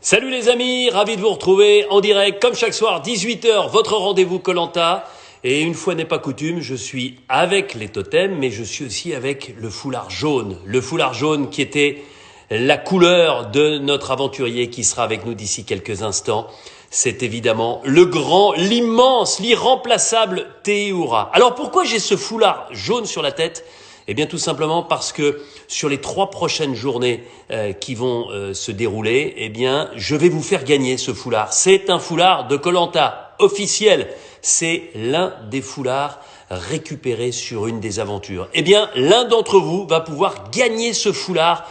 Salut les amis, ravi de vous retrouver en direct comme chaque soir 18 h, votre rendez-vous koh. Et une fois n'est pas coutume, je suis avec les totems, mais je suis aussi avec le foulard jaune. Le foulard jaune qui était la couleur de notre aventurier qui sera avec nous d'ici quelques instants. C'est évidemment le grand, l'immense, l'irremplaçable Théoura. Alors pourquoi j'ai ce foulard jaune sur la tête? Eh bien tout simplement parce que sur les 3 prochaines journées qui vont se dérouler, eh bien je vais vous faire gagner ce foulard. C'est un foulard de koh officiel. C'est l'un des foulards récupérés sur une des aventures. Eh bien l'un d'entre vous va pouvoir gagner ce foulard.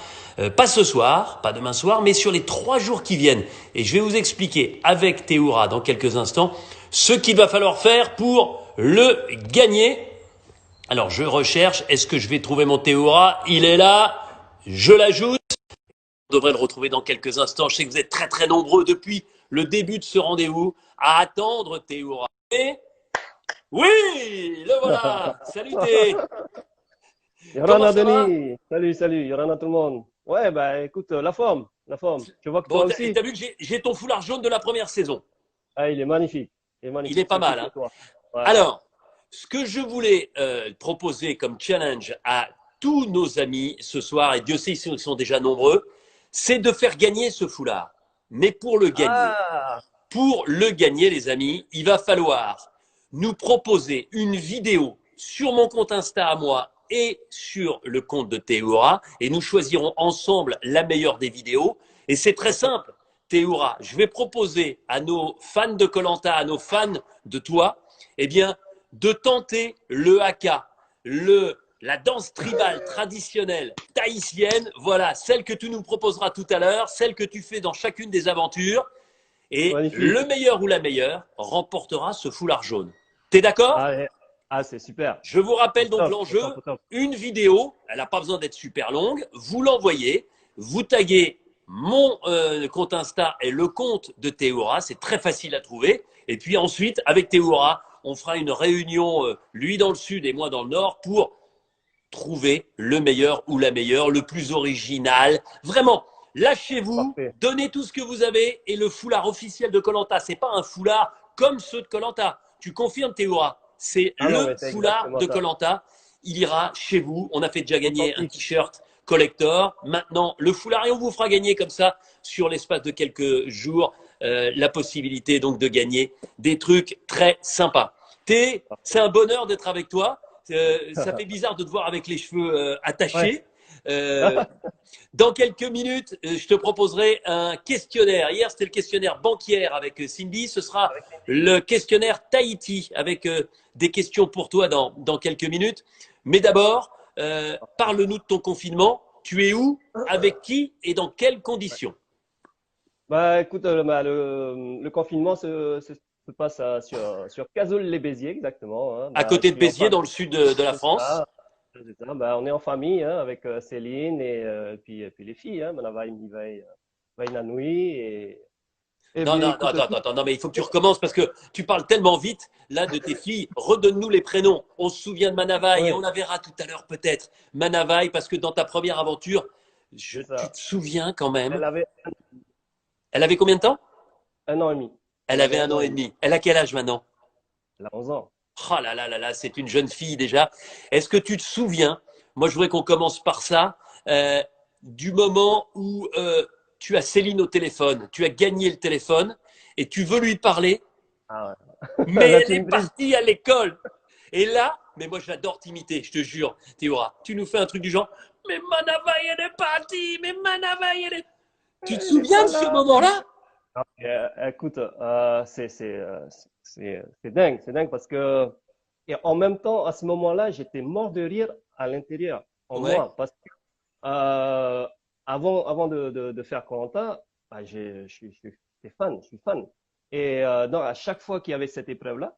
Pas ce soir, pas demain soir, mais sur les 3 jours qui viennent. Et je vais vous expliquer avec Théoura dans quelques instants ce qu'il va falloir faire pour le gagner. Alors je recherche, est-ce que je vais trouver mon Théoura? Il est là, je l'ajoute. On devrait le retrouver dans quelques instants. Je sais que vous êtes très très nombreux depuis le début de ce rendez-vous à attendre Théoura. Et oui, le voilà. Salut Thé. Comment Yorana ça va? Denis, salut, salut, Yorana tout le monde. Ouais, bah écoute, la forme, la forme. Je vois que Bon, toi t'as aussi. vu que j'ai ton foulard jaune de la première saison. Ah, il est magnifique, il est Il est magnifique, pas surtout mal, pour hein. toi. Ouais, ouais. Alors, ce que je voulais proposer comme challenge à tous nos amis ce soir, et Dieu sait ils sont déjà nombreux, c'est de faire gagner ce foulard. Mais Ah, pour le gagner, les amis, il va falloir nous proposer une vidéo sur mon compte Insta à moi et sur le compte de Théoura, et nous choisirons ensemble la meilleure des vidéos. Et c'est très ok. simple, Théoura. Je vais proposer à nos fans de koh, à nos fans de toi, eh bien, de tenter le haka, la danse tribale traditionnelle tahitienne, voilà, celle que tu nous proposeras tout à l'heure, celle que tu fais dans chacune des aventures. Et Magnifique. le meilleur ou la meilleure remportera ce foulard jaune. T'es d'accord? Ah, ah, c'est super. Je vous rappelle C'est donc top, c'est l'enjeu. top, c'est top. Une vidéo, elle n'a pas besoin d'être super longue. Vous l'envoyez, vous taguez mon compte Insta et le compte de Théoura. C'est très facile à trouver. Et puis ensuite, avec Théoura, on fera une réunion, lui dans le sud et moi dans le nord, pour trouver le meilleur ou la meilleure, le plus original. Vraiment, lâchez-vous, Parfait. donnez tout ce que vous avez, et le foulard officiel de koh, c'est pas un foulard comme ceux de koh. Tu confirmes, Théoura? C'est Ah non, le mais c'est foulard exactement de koh. ça. Il ira chez vous. On a fait déjà gagner un Authentique. t-shirt collector. Maintenant, le foulard, et on vous fera gagner comme ça, sur l'espace de quelques jours, la possibilité donc de gagner des trucs très sympas. C'est Parfait. un bonheur d'être avec toi. Ça fait bizarre de te voir avec les cheveux Ouais. attachés. Euh, dans quelques minutes, je te proposerai un questionnaire. Hier, c'était le questionnaire bancaire avec Cindy. Ce sera le questionnaire Tahiti avec des questions pour toi dans quelques minutes. Mais d'abord, parle-nous de ton confinement. Tu es où? Avec qui? Et dans quelles conditions? Bah écoute, le confinement se passe sur Cazoul-les-Béziers, exactement, hein. À Bah, je côté de suis en Béziers, famille. dans le sud de la C'est France. ça. C'est ça. Bah, on est en famille hein, avec Céline et puis les filles, hein, Manavai, Mivai, Vainanoui et Non, bien non, non, écoute attends, tout. attends, non, mais il faut que tu recommences parce que tu parles tellement vite, là, de tes filles. Redonne-nous les prénoms. On se souvient de Manavai et on Ouais, la verra tout à l'heure peut-être. Manavai, parce que dans ta première aventure, c'est tu ça. te souviens quand même. Elle avait Elle avait combien de temps? 1 an et demi. Elle Elle avait avait un un an an et et demi. demi. Elle a quel âge maintenant? Elle a 11 ans. Oh là là là là, c'est une jeune fille déjà. Est-ce que tu te souviens, moi je voudrais qu'on commence par ça, euh, du moment où tu as Céline au téléphone, tu as gagné le téléphone et tu veux lui parler, Ah ouais. mais Là, elle tu est me brises. partie à l'école. Et là, mais moi j'adore t'imiter, je te jure, Théora. Tu nous fais un truc du genre, mais Manavai elle est partie, mais Manavai elle est. Tu te Elle est souviens pas de ce là. moment-là? Écoute, c'est dingue parce que et en même temps, à ce moment-là, j'étais mort de rire à l'intérieur, en Ouais. moi, parce que euh, avant de faire koh, bah, j'étais fan, je suis fan. Et donc, à chaque fois qu'il y avait cette épreuve-là,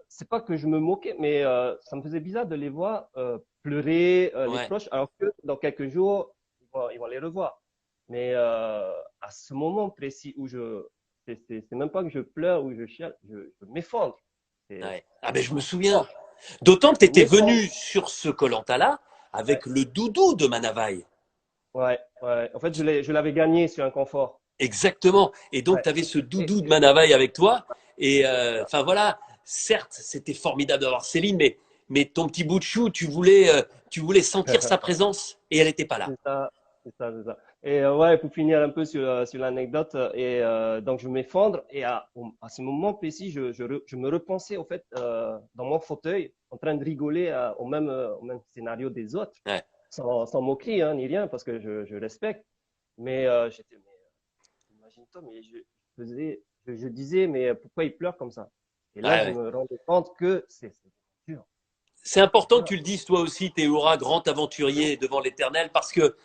c'est pas que je me moquais, mais ça me faisait bizarre de les voir pleurer, les Ouais. proches, alors que dans quelques jours, ils vont les revoir. Mais à ce moment précis où c'est même pas que je pleure ou je chiale, je m'effondre. Ouais. Ah ben je me C'est souviens. fort. D'autant que tu Je étais m'effondre. venu sur ce koh là Ouais, avec le doudou de Manavai. ouais, ouais. En fait, je l'avais gagné sur un confort. exactement. Et donc, Ouais. tu avais ce Et, doudou de Manavai avec toi. Et enfin voilà, certes, c'était formidable d'avoir Céline, mais ton petit bout de chou, tu voulais sentir sa présence et elle n'était pas là. c'est ça, c'est ça, c'est ça. Et ouais, pour finir un peu sur l'anecdote, donc je m'effondre et à ce moment précis, je me repensais au fait dans mon fauteuil, en train de rigoler au même scénario des autres, Ouais, sans moquerie hein, ni rien, parce que je respecte. Mais imagine-toi, mais je disais, mais pourquoi il pleure comme ça? Et là, ouais, je ouais. me rendais compte que c'est dur, C'est important que dur. tu le dises toi aussi, Théora, grand aventurier devant l'Éternel, parce que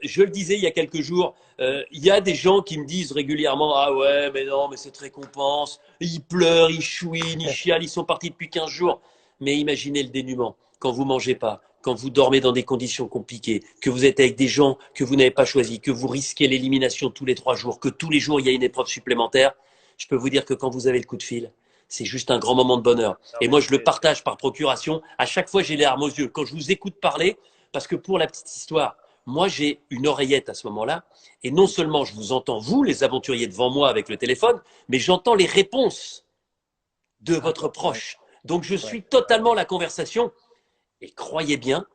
je le disais il y a quelques jours, il y a des gens qui me disent régulièrement, ah ouais, mais non, mais cette récompense, ils pleurent, ils chouinent, ils chialent, ils sont partis depuis 15 jours. Mais imaginez le dénuement, quand vous mangez pas, quand vous dormez dans des conditions compliquées, que vous êtes avec des gens que vous n'avez pas choisis, que vous risquez l'élimination tous les 3 jours, que tous les jours il y a une épreuve supplémentaire. Je peux vous dire que quand vous avez le coup de fil, c'est juste un grand moment de bonheur. Non, Et mais moi, je le partage par procuration. À chaque fois, j'ai les larmes aux yeux. Quand je vous écoute parler, parce que pour la petite histoire, moi, j'ai une oreillette à ce moment-là. Et non seulement je vous entends, vous, les aventuriers devant moi avec le téléphone, mais j'entends les réponses de votre d'accord, ouais, proche. Donc, je ouais. suis totalement la conversation. Et croyez bien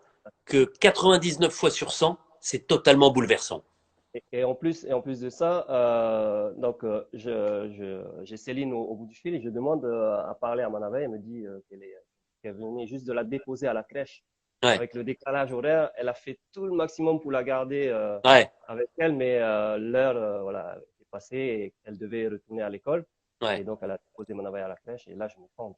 que 99 fois sur 100, c'est totalement bouleversant. Et en plus de ça, j'ai Céline au bout du fil et je demande à parler à Manavai. Elle me dit qu'elle venait juste de la déposer à la crèche. Ouais, Avec le décalage horaire, elle a fait tout le maximum pour la garder ouais, avec elle, mais l'heure voilà, est passée et elle devait retourner à l'école. Et ouais. donc, elle a déposé Manavai à la crèche et là, je me prends.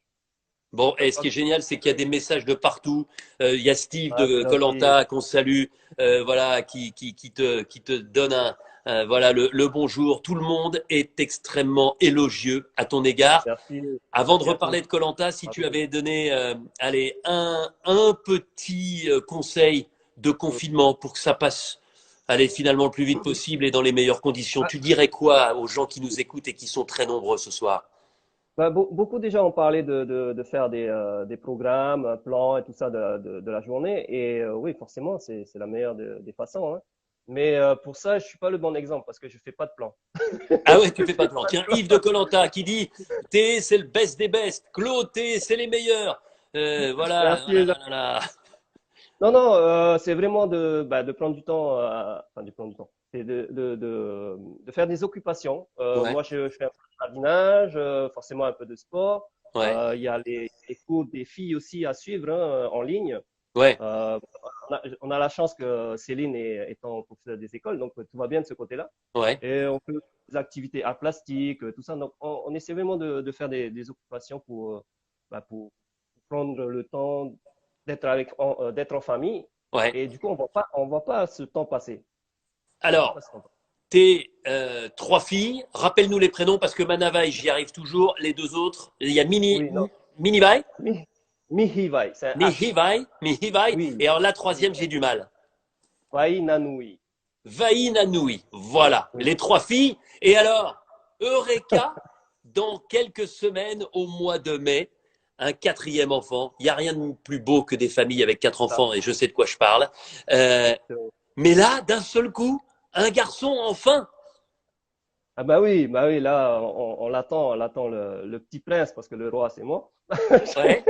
Bon, Je et ce crois qui est que génial, c'est qu'il y a des messages de partout. Il y a Steve ah, c'est de gentil. Colanta qu'on salue, voilà, qui te donne voilà, le bonjour. Tout le monde est extrêmement élogieux à ton égard. Merci. Avant de Merci à tous. reparler de Colanta, si tu avais donné, allez, un petit conseil de confinement pour que ça passe, allez, finalement le plus vite possible et dans les meilleures conditions, Ah, tu dirais quoi aux gens qui nous écoutent et qui sont très nombreux ce soir? bah, beaucoup déjà ont parlé de faire des programmes, un plan et tout ça de la journée. Et oui, forcément, c'est la meilleure des façons, hein. Mais pour ça, je suis pas le bon exemple parce que je fais pas de plan. Ah ouais, tu Je fais pas fais de plan. pas de Tiens, plan. Yves de Colanta qui dit T, c'est le best des best. Claude, T, c'est les meilleurs. Voilà, Merci. voilà, voilà. Non, non, c'est vraiment de prendre du temps, enfin, de prendre du temps. C'est de faire des occupations. Ouais, Moi, je fais un peu de jardinage, forcément un peu de sport. ouais, Il y a les cours des filles aussi à suivre hein, en ligne. ouais, Euh, on a la chance que Céline est étant professeure des écoles, donc tout va bien de ce côté-là. ouais. Et on fait des activités arts plastiques, tout ça. Donc, on essaie vraiment de faire des occupations pour prendre le temps d'être en famille. Ouais. Et du coup, on voit pas ce temps passer. On voit Alors, pas ce temps passer. tes trois filles, rappelle-nous les prénoms parce que Manavai, j'y arrive toujours. Les deux autres, il y a Oui, non. Minivai, Mi, Mihivai, c'est un H. Mihivai, Oui. et alors la troisième, j'ai du mal. Wai Nanui. Vainanoui. Voilà, Oui. les trois filles. Et alors, Eureka, dans quelques semaines, au mois de mai, un quatrième enfant. Il n'y a rien de plus beau que des familles avec quatre Ça, enfants, et je sais de quoi je parle. Euh, exactement. mais là, d'un seul coup, un garçon enfin. Ah bah oui, là, on attend le petit prince parce que le roi, c'est moi. Ouais.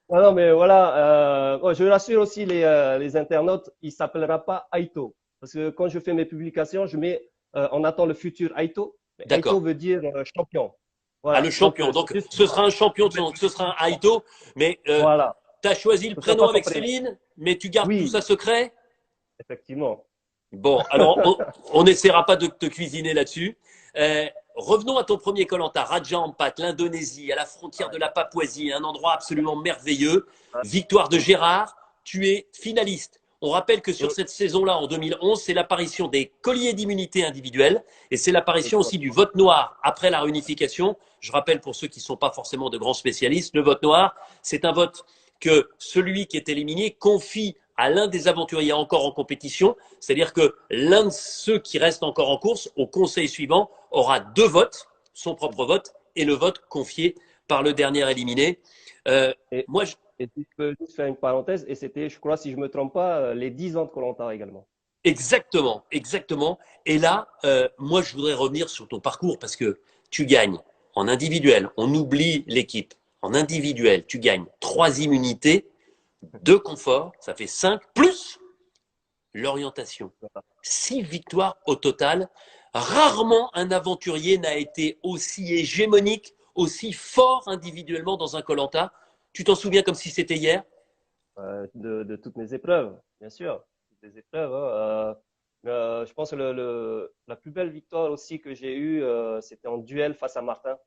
Non, non, mais voilà, bon, je rassure aussi les internautes, il s'appellera pas Aito. Parce que quand je fais mes publications, je mets, on attend le futur Aito. Mais Aito D'accord. veut dire champion. Ah, le Voilà, donc champion. c'est Donc, juste ce sera un champion, donc ce sera un Aito. Mais voilà, tu as choisi le ce sera prénom pas son avec prénom. Céline, mais tu gardes tout ça Oui, secret. effectivement. Bon, alors on n'essaiera pas de te cuisiner là-dessus. Revenons à ton premier Koh-Lanta, Raja Ampat, l'Indonésie, à la frontière de la Papouasie, un endroit absolument merveilleux. Ah, Victoire de mm, Gérard, tu es finaliste. On rappelle que sur mm, cette saison-là, en 2011, c'est l'apparition des colliers d'immunité individuelle et c'est l'apparition aussi du exactement. vote noir après la réunification. Je rappelle pour ceux qui ne sont pas forcément de grands spécialistes, le vote noir, c'est un vote que celui qui est éliminé confie à l'un des aventuriers encore en compétition, c'est-à-dire que l'un de ceux qui restent encore en course, au conseil suivant, aura deux votes, son propre vote, et le vote confié par le dernier éliminé. Euh, Et, moi, je, et si je peux juste faire une parenthèse, et c'était, je crois, si je me trompe pas, les 10 ans de Koh également. Exactement, exactement. Et là, moi, je voudrais revenir sur ton parcours parce que tu gagnes en individuel. On oublie l'équipe. En individuel, tu gagnes 3 immunités, 2 confort, ça fait 5, plus l'orientation. 6 victoires au total. Rarement un aventurier n'a été aussi hégémonique, aussi fort individuellement dans un koh. Tu t'en souviens comme si c'était hier? De toutes mes épreuves, bien sûr. Toutes les épreuves, hein. Je pense que la plus belle victoire aussi que j'ai eue, c'était en duel face à Martin.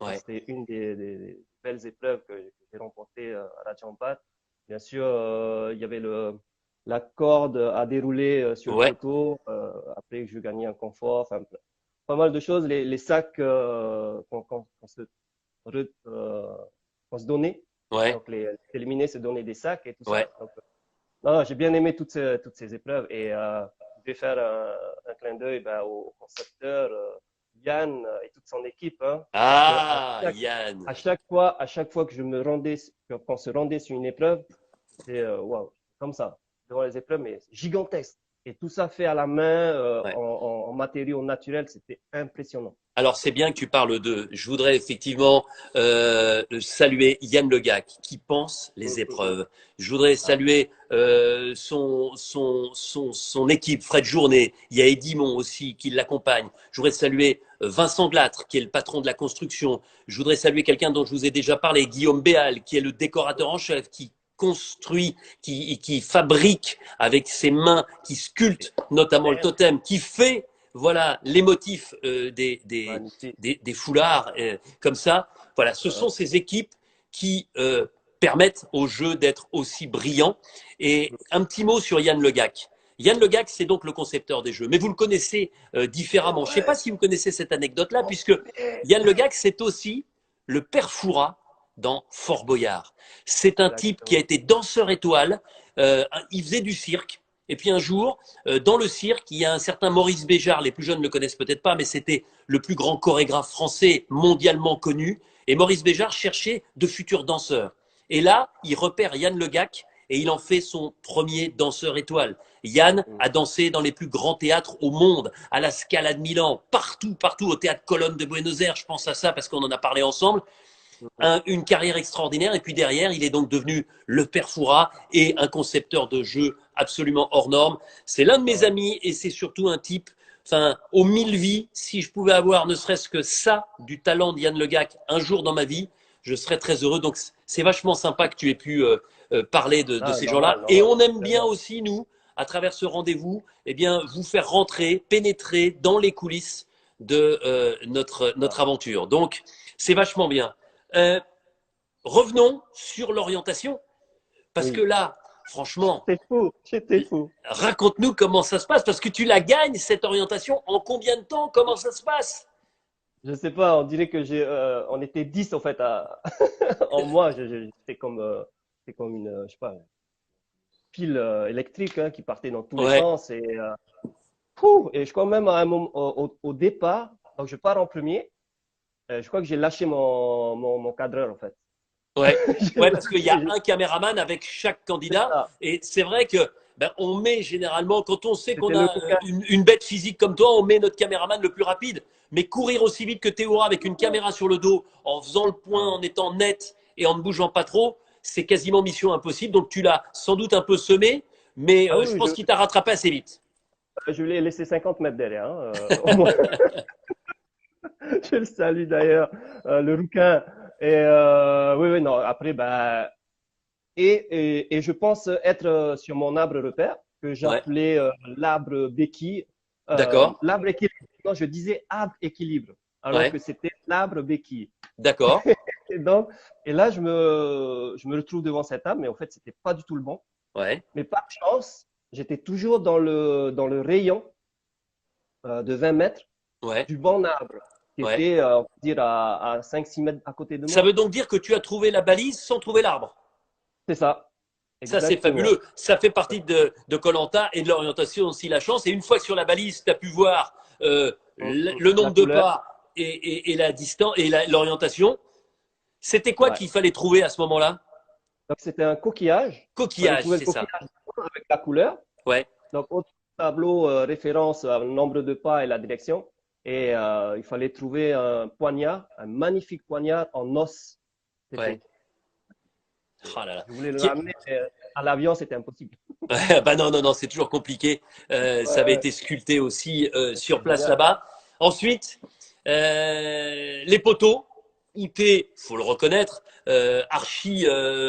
Ouais, C'était une des belles épreuves que j'ai remportées à la Champat. Bien sûr, il y avait la corde à dérouler sur le ouais, poteau. Après, je gagnais un confort. Enfin, pas mal de choses. Les sacs euh, qu'on se donnait. ouais, Donc, les éliminer, se donner des sacs et tout ouais. ça. Donc, non, j'ai bien aimé toutes ces épreuves. Et je vais faire un clin d'œil ben, au concepteur Yann et toute son équipe. Hein, parce que Ah, Yann. à chaque fois que qu'on se rendait sur une épreuve, c'était waouh, comme ça, devant les épreuves, mais gigantesque. Et tout ça fait à la main, Ouais. en matériaux naturels, c'était impressionnant. Alors c'est bien que tu parles d'eux. Je voudrais effectivement saluer Yann Le Gac qui pense les épreuves. Je voudrais Ah, saluer son équipe, Fred Journet. Il y a Edimon aussi qui l'accompagne. Je voudrais saluer Vincent Glatre qui est le patron de la construction. Je voudrais saluer quelqu'un dont je vous ai déjà parlé, Guillaume Béal, qui est le décorateur en chef, qui construit, qui fabrique avec ses mains, qui c'est sculpte notamment le totem, qui fait voilà les motifs magnifique. des foulards comme ça. Voilà, ce sont ces équipes qui permettent au jeu d'être aussi brillant. Et un petit mot sur Yann Le Gac. Yann Le Gac, c'est donc le concepteur des jeux, mais vous le connaissez différemment. Je ne sais pas si vous connaissez cette anecdote-là, puisque Yann Le Gac, c'est aussi le père Fouras dans Fort Boyard. C'est un type qui a Exactement. été danseur étoile, il faisait du cirque, et puis un jour, dans le cirque, il y a un certain Maurice Béjart, les plus jeunes ne le connaissent peut-être pas, mais c'était le plus grand chorégraphe français mondialement connu. Et Maurice Béjart cherchait de futurs danseurs. Et là, il repère Yann Le Gac et il en fait son premier danseur étoile. Yann a dansé dans les plus grands théâtres au monde, à la Scala de Milan, partout, partout, au théâtre Colonne de Buenos Aires, je pense à ça parce qu'on en a parlé ensemble. Une carrière extraordinaire et puis derrière il est donc devenu le père Fouras et un concepteur de jeux absolument hors norme. C'est l'un de mes amis et c'est surtout un type, enfin aux 1000 vies, si je pouvais avoir ne serait-ce que ça du talent de Yann Le Gac un jour dans ma vie, je serais très heureux. Donc c'est vachement sympa que tu aies pu parler de Ah, ces normal, gens-là et normal. on aime bien Vraiment. aussi nous à travers ce rendez-vous eh bien vous faire rentrer, pénétrer dans les coulisses de notre Ah, aventure. Donc c'est vachement bien. Euh, Revenons sur l'orientation, parce que oui. là, franchement, J'étais fou. raconte-nous comment ça se passe, parce que tu la gagnes, cette orientation, en combien de temps, comment ça se passe? Je sais pas, on dirait que on était 10 en fait en moi. C'est comme une, je sais pas, une pile électrique hein, qui partait dans tous les Ouais, sens et je crois même à un moment, au départ, donc je pars en premier, je crois que j'ai lâché mon cadreur en fait. ouais, J'ai ouais, parce qu'il y a lâché, un caméraman avec chaque c'est candidat, ça. et c'est vrai que ben, on met généralement, quand on sait qu'on C'était le a coquin. une bête physique comme toi, on met notre caméraman le plus rapide. Mais courir aussi vite que Théora avec une caméra sur le dos, en faisant le point, Ah, en étant net et en ne bougeant pas trop, c'est quasiment mission impossible. Donc tu l'as sans doute un peu semé, mais ah oui, je oui, pense qu'il t'a rattrapé assez vite. je l'ai laissé 50 mètres derrière. Hein, au moins. Je le salue d'ailleurs, le rouquin. Oui, oui, non. Après, bah, et je pense être sur mon arbre repère que Ouais, j'appelais l'arbre béquille. d'accord, L'arbre équilibre. Non, je disais arbre équilibre, alors ouais, que c'était l'arbre béquille. d'accord, Et donc, et là, je me retrouve devant cet arbre, mais en fait, c'était pas du tout le bon. ouais, Mais par chance, j'étais toujours dans le rayon de 20 mètres ouais, du bon arbre, qui ouais. était, on peut dire, à 5-6 mètres à côté de Ça moi. veut donc dire que tu as trouvé la balise sans trouver l'arbre. C'est ça, Ça, c'est exactement. fabuleux. Ça fait partie de koh et de l'orientation aussi, la chance. Et une fois que sur la balise, tu as pu voir le La nombre de couleur, pas et la distance et l'orientation, c'était quoi ouais. qu'il fallait trouver à ce moment-là? Donc, c'était un coquillage. Il fallait Coquillage, trouver le c'est ça. coquillage avec la couleur. Ouais, Donc, tableau référence au nombre de pas et la direction. Et il fallait trouver un poignard, un magnifique poignard en os. Ouais. C'était, Oh là là. je voulais le Tiens, ramener mais à l'avion, c'était impossible. bah non, non, non, c'est toujours compliqué. Ouais, Ça avait ouais, été sculpté aussi sur c'était place génial. là-bas. Ensuite, les poteaux, où t'es, faut le reconnaître, archi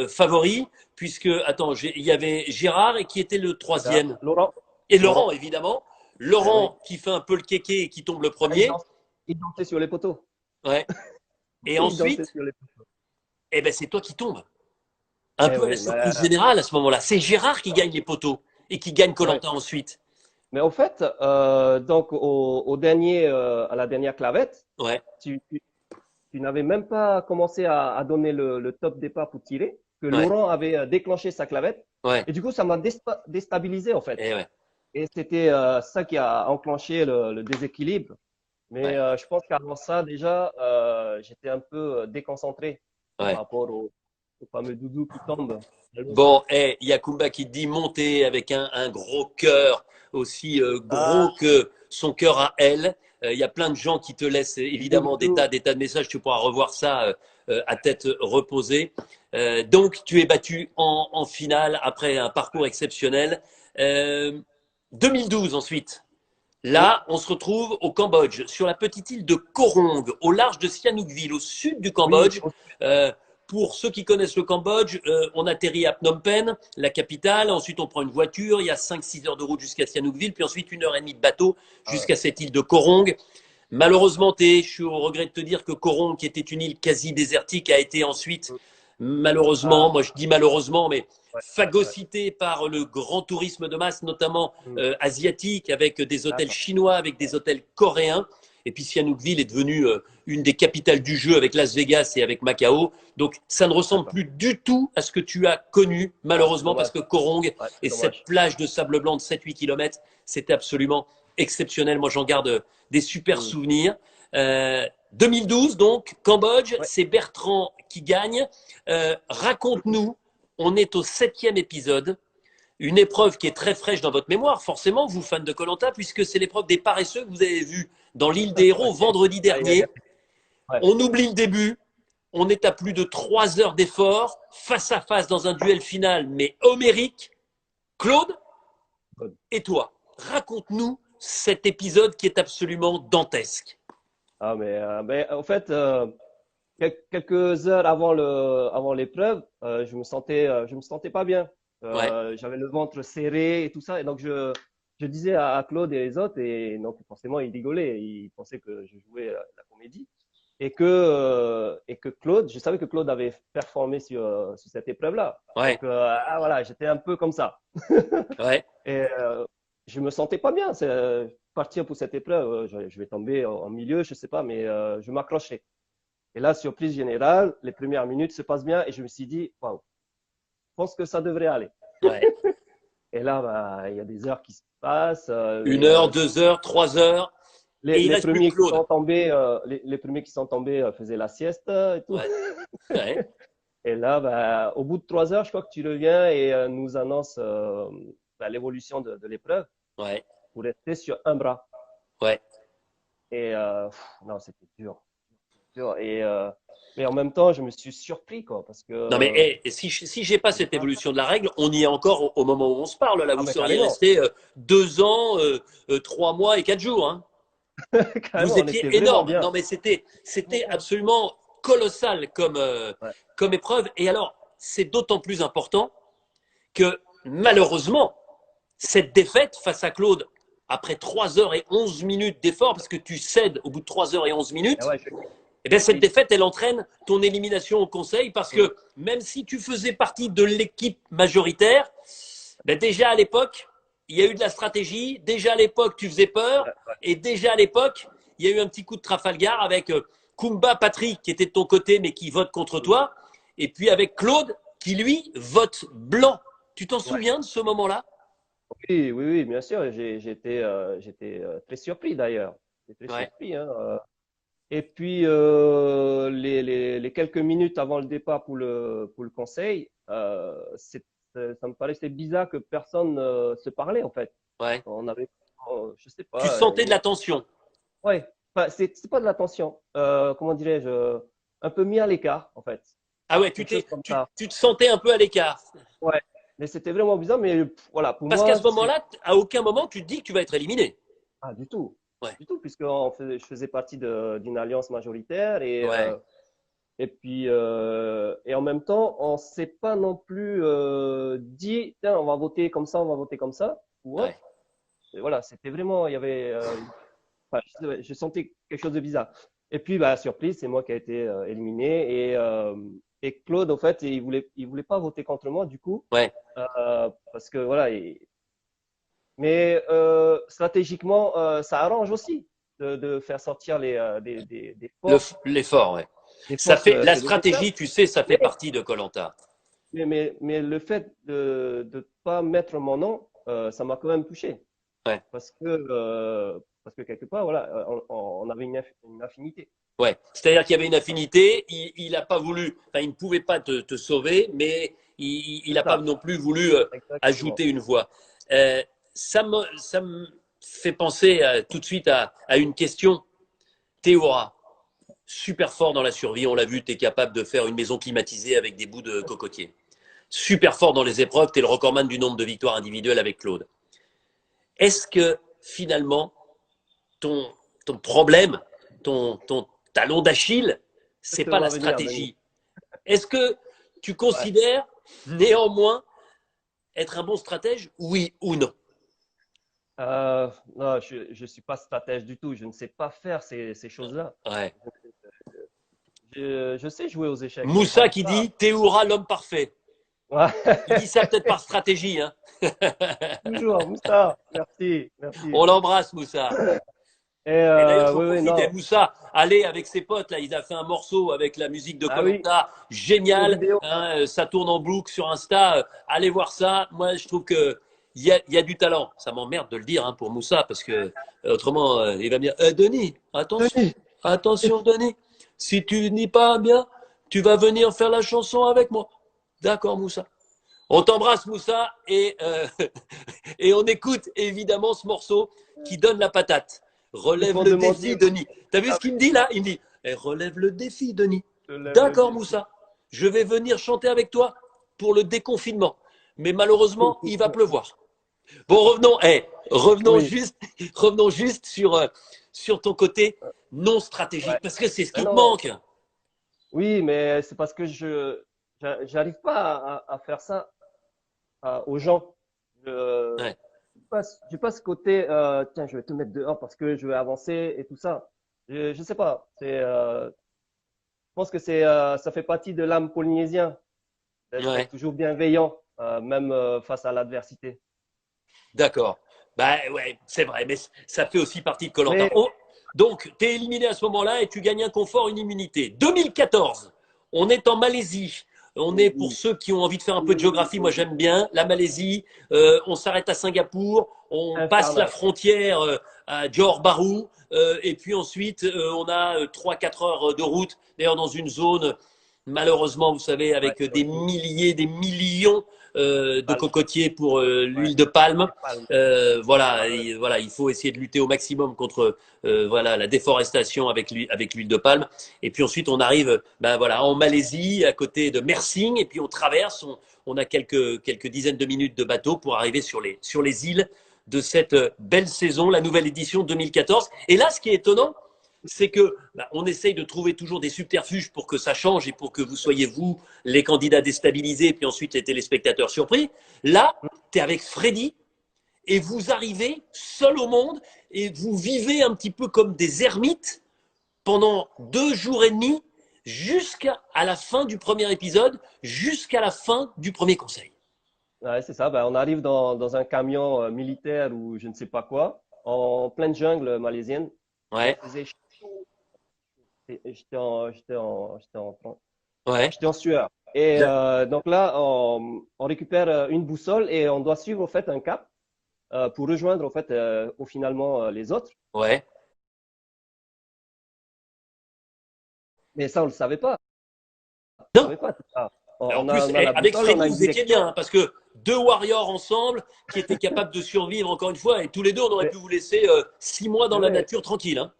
favori, puisque, attends, il y avait Gérard et qui était le C'est ça. troisième. Laurent, Et Laurent, Laurent, évidemment. oui. Laurent qui fait un peu le kéké et qui tombe le Ah, premier. il dansait sur les poteaux. Ouais. Et Il dansait ensuite, sur les poteaux. eh ben, c'est toi qui tombes. Un Eh peu à la oui, surprise générale à ce moment-là. C'est Gérard qui gagne les poteaux et qui gagne koh ouais. ensuite. Mais au fait, donc au dernier, à la dernière clavette, Ouais, tu, tu, tu n'avais même pas commencé à donner le top départ pour tirer, que ouais, Laurent avait déclenché sa clavette. ouais, Et du coup, ça m'a déstabilisé en fait. et ouais, Et c'était ça qui a enclenché le déséquilibre. Mais ouais, je pense qu'avant ça, déjà, j'étais un peu déconcentré par ouais. rapport au fameux doudou qui tombe. Bon, il y a Kumba qui te dit monter avec un gros cœur, aussi gros Ah, que son cœur à elle. Il y a plein de gens qui te laissent bisous, évidemment bisous. des tas de messages. Tu pourras revoir ça à tête reposée. Donc, tu es battu en finale après un parcours exceptionnel. Euh, 2012 ensuite. Oui, Là, on se retrouve au Cambodge, sur la petite île de Korong, au large de Sihanoukville, au sud du oui, Cambodge. aussi, ouais. Euh, pour ceux qui connaissent le Cambodge, on atterrit à Phnom Penh, la capitale. Ensuite, on prend une voiture. Il y a 5-6 heures de route jusqu'à Sihanoukville. Puis ensuite, 1 heure et demie de bateau Ah ouais. jusqu'à cette île de Korong. Malheureusement, je suis au regret de te dire que Korong, qui était une île quasi désertique, a été ensuite, malheureusement, Ah, moi je dis malheureusement, mais ouais, ouais. phagocytée par le grand tourisme de masse, notamment Hmm. asiatique, avec des hôtels D'accord. chinois, avec des hôtels coréens. Et puis Sihanoukville est devenue une des capitales du jeu avec Las Vegas et avec Macao. Donc ça ne ressemble D'accord. plus du tout à ce que tu as connu, Ah, c'est malheureusement, parce dommage. que Korong Ouais, c'est et cette dommage. plage de sable blanc de 7-8 km, c'était absolument exceptionnel. Moi, j'en garde des super Hmm. souvenirs. 2012, donc, Cambodge, Ouais. c'est Bertrand qui gagne. Raconte-nous, on est au 7e épisode, une épreuve qui est très fraîche dans votre mémoire, forcément, vous fans de koh puisque c'est l'épreuve des paresseux que vous avez vue dans l'île des Héros Ok. vendredi Aïe, aïe, dernier. aïe. Ouais. On oublie le début, on est à plus de 3 heures d'effort, face à face dans un duel final, mais homérique. Claude, et toi, raconte-nous cet épisode qui est absolument dantesque. Ah, mais en fait, quelques heures avant l'épreuve, je me sentais pas bien. Ouais, J'avais le ventre serré et tout ça. Et donc, je disais à Claude et les autres, et donc, forcément, ils rigolaient. Ils pensaient que je jouais la comédie. Et que Claude, je savais que Claude avait performé sur cette épreuve-là. ouais, Donc, voilà, j'étais un peu comme ça. ouais, Et je me sentais pas bien. C'est partir pour cette épreuve. Je vais tomber en milieu, je sais pas, mais je m'accrochais. Et là, surprise générale, les premières minutes se passent bien et je me suis dit, waouh, je pense que ça devrait aller. ouais. Et là, bah, il y a des heures qui se passent. 1 heure, 2 heures, 3 heures, et il Les reste plus que premiers qui Claude. sont tombés, les premiers qui sont tombés faisaient la sieste et tout. Ouais, ouais, Et là, bah, au bout de 3 heures, je crois que tu reviens et nous annonce bah, l'évolution de l'épreuve ouais, pour rester sur un bras. ouais. Et non, c'était dur, dur. Et mais en même temps, je me suis surpris quoi, parce que Non mais si j'ai pas cette évolution de la règle, on y est encore au moment où on se parle. Là, ah vous mais seriez carrément, resté 2 ans, 3 mois et 4 jours. Hein. Vous carrément, on était étiez vraiment énorme. bien. Non mais c'était absolument colossal comme Ouais. comme épreuve. Et alors, c'est d'autant plus important que malheureusement, cette défaite face à Claude, après 3 heures et 11 minutes d'effort, parce que tu cèdes au bout de 3 heures et 11 Et minutes, ouais, eh bien, cette quitte. défaite, elle entraîne ton élimination au conseil, parce Mm. que même si tu faisais partie de l'équipe majoritaire, ben déjà à l'époque, il y a eu de la stratégie, déjà à l'époque, tu faisais peur, Ouais, ouais. et déjà à l'époque, il y a eu un petit coup de Trafalgar avec Kumba Patrick, qui était de ton côté, mais qui vote contre Mm. toi, et puis avec Claude, qui lui vote blanc. Tu t'en Ouais. souviens de ce moment-là? Oui, oui, oui, bien sûr. J'étais très surpris d'ailleurs. J'étais très Ouais, surpris, hein. Et puis les quelques minutes avant le départ pour le conseil, ça me paraissait bizarre que personne se parlait en fait. Ouais. On avait, je sais Tu pas, sentais de la tension. ouais, enfin, c'est pas de la tension. Comment dirais-je, un peu mis à l'écart, en fait. Ah ouais, Quelque chose comme tu, ça. tu te sentais un peu à l'écart. Ouais. Mais c'était vraiment bizarre, mais voilà, pour Parce qu'à moi, ce c'est moment-là, à aucun moment, tu te dis que tu vas être éliminé. pas du tout. Ouais, Du tout, puisque je faisais partie d'une alliance majoritaire ouais, et puis et en même temps, on s'est pas non plus dit, tiens, on va voter comme ça, on va voter comme ça ou ouais. autre. Et voilà, c'était vraiment, il y avait, enfin, je sentais quelque chose de bizarre. Et puis, bah, surprise, c'est moi qui ai été éliminé et Claude, en fait, il voulait pas voter contre moi du coup, Ouais. parce que voilà. Mais stratégiquement, ça arrange aussi de faire sortir Les forts, ouais. des Ça forces fait la téléspectateurs. stratégie, tu sais, ça fait Mais, partie de koh. mais le fait de ne pas mettre mon nom, ça m'a quand même touché. Ouais, Parce que quelque part, voilà, on avait une affinité. ouais. C'est-à-dire qu'il y avait une affinité. Il a pas voulu, enfin, il ne pouvait pas te sauver, mais il C'est n'a pas ça, non plus voulu exactement. ajouter une voix. Ça me fait penser tout de suite à une question. Théora, super fort dans la survie. On l'a vu, tu es capable de faire une maison climatisée avec des bouts de cocotier. Super fort dans les épreuves. Tu es le recordman du nombre de victoires individuelles avec Claude. Est-ce que finalement, ton, ton problème, ton talon d'Achille, c'est Ça pas la va venir. stratégie? Est-ce que tu Ouais. considères néanmoins être un bon stratège, oui ou non? Non, je suis pas stratège du tout. Je ne sais pas faire ces choses-là. Ouais. Je sais jouer aux échecs, mais Moussa j'arrive qui pas. dit Théoura l'homme parfait. Ouais. Il dit ça peut-être par stratégie. Hein. Toujours, Moussa. Merci, merci. On l'embrasse, Moussa. Et Et d'ailleurs, j'en oui, oui, profite, et non. Moussa, allez avec ses potes, là, il a fait un morceau avec la musique de koh Ah oui, une génial, vidéo. hein, ça tourne en boucle sur Insta, allez voir ça. Moi, je trouve que il y a du talent. Ça m'emmerde de le dire hein, pour Moussa, parce que autrement, il va me dire, Denis, attention, Denis. attention, Denis, si tu n'y pas bien, tu vas venir faire la chanson avec moi. D'accord, Moussa. On t'embrasse, Moussa, et on écoute évidemment ce morceau qui donne la patate. Ils Relève vont le demander défi, aussi. Denis. T'as vu Ah ce qu'il oui, me dit là? Il me dit relève le défi, Denis. je lève le D'accord, défi. Moussa. Je vais venir chanter avec toi pour le déconfinement. Mais malheureusement, il va pleuvoir. Bon, Oui, revenons juste sur ton côté non stratégique, ouais. parce que c'est ce Mais qui te non, manque. oui, mais c'est parce que j'arrive pas à faire ça aux gens. Je, Ouais, j'ai pas ce côté, tiens, je vais te mettre dehors parce que je vais avancer et tout ça. Je sais pas. Je pense que ça fait partie de l'âme polynésien d'être ouais, toujours bienveillant, même face à l'adversité. d'accord. Bah ouais, c'est vrai, mais ça fait aussi partie de koh. Mais Donc, tu es éliminé à ce moment-là et tu gagnes un confort, une immunité. 2014, on est en Malaisie. On est pour oui, ceux qui ont envie de faire un peu de oui, géographie, moi oui, j'aime bien la Malaisie. On s'arrête à Singapour, on passe la infernal. frontière à Johor Bahru, et puis ensuite on a 3-4 heures de route, d'ailleurs dans une zone malheureusement, vous savez, Ouais, avec des aussi, milliers, des millions de palme, cocotiers pour ouais, l'huile de palme. les palmes. Voilà, Ah ouais. voilà, il faut essayer de lutter au maximum contre voilà la déforestation avec l'huile de palme. Et puis ensuite, on arrive, ben voilà, en Malaisie, à côté de Mersing, et puis on traverse. On a quelques dizaines de minutes de bateau pour arriver sur les îles de cette belle saison, la nouvelle édition 2014. Et là, ce qui est étonnant, c'est que bah, on essaye de trouver toujours des subterfuges pour que ça change et pour que vous soyez vous les candidats déstabilisés, puis ensuite les téléspectateurs surpris. Là, tu es avec Freddy et vous arrivez seul au monde et vous vivez un petit peu comme des ermites pendant 2 jours et demi jusqu'à la fin du premier épisode, jusqu'à la fin du premier conseil. Ouais, c'est ça. Ben, on arrive dans un camion militaire ou je ne sais pas quoi, en pleine jungle malaisienne. Il Ouais, faisait chaud. Et ouais, j'étais en sueur. Et donc là, on récupère une boussole et on doit suivre en fait un cap pour rejoindre en fait finalement les autres. ouais. Mais ça, on le savait pas. On Non, savait pas tout ça. En on plus, on a la avec boussole, on a Freddy, une vous étiez direction. bien, hein, parce que deux warriors ensemble qui étaient capables de survivre encore une fois, et tous les deux, on aurait Mais, pu vous laisser 6 mois dans la ouais, nature tranquille. Hein.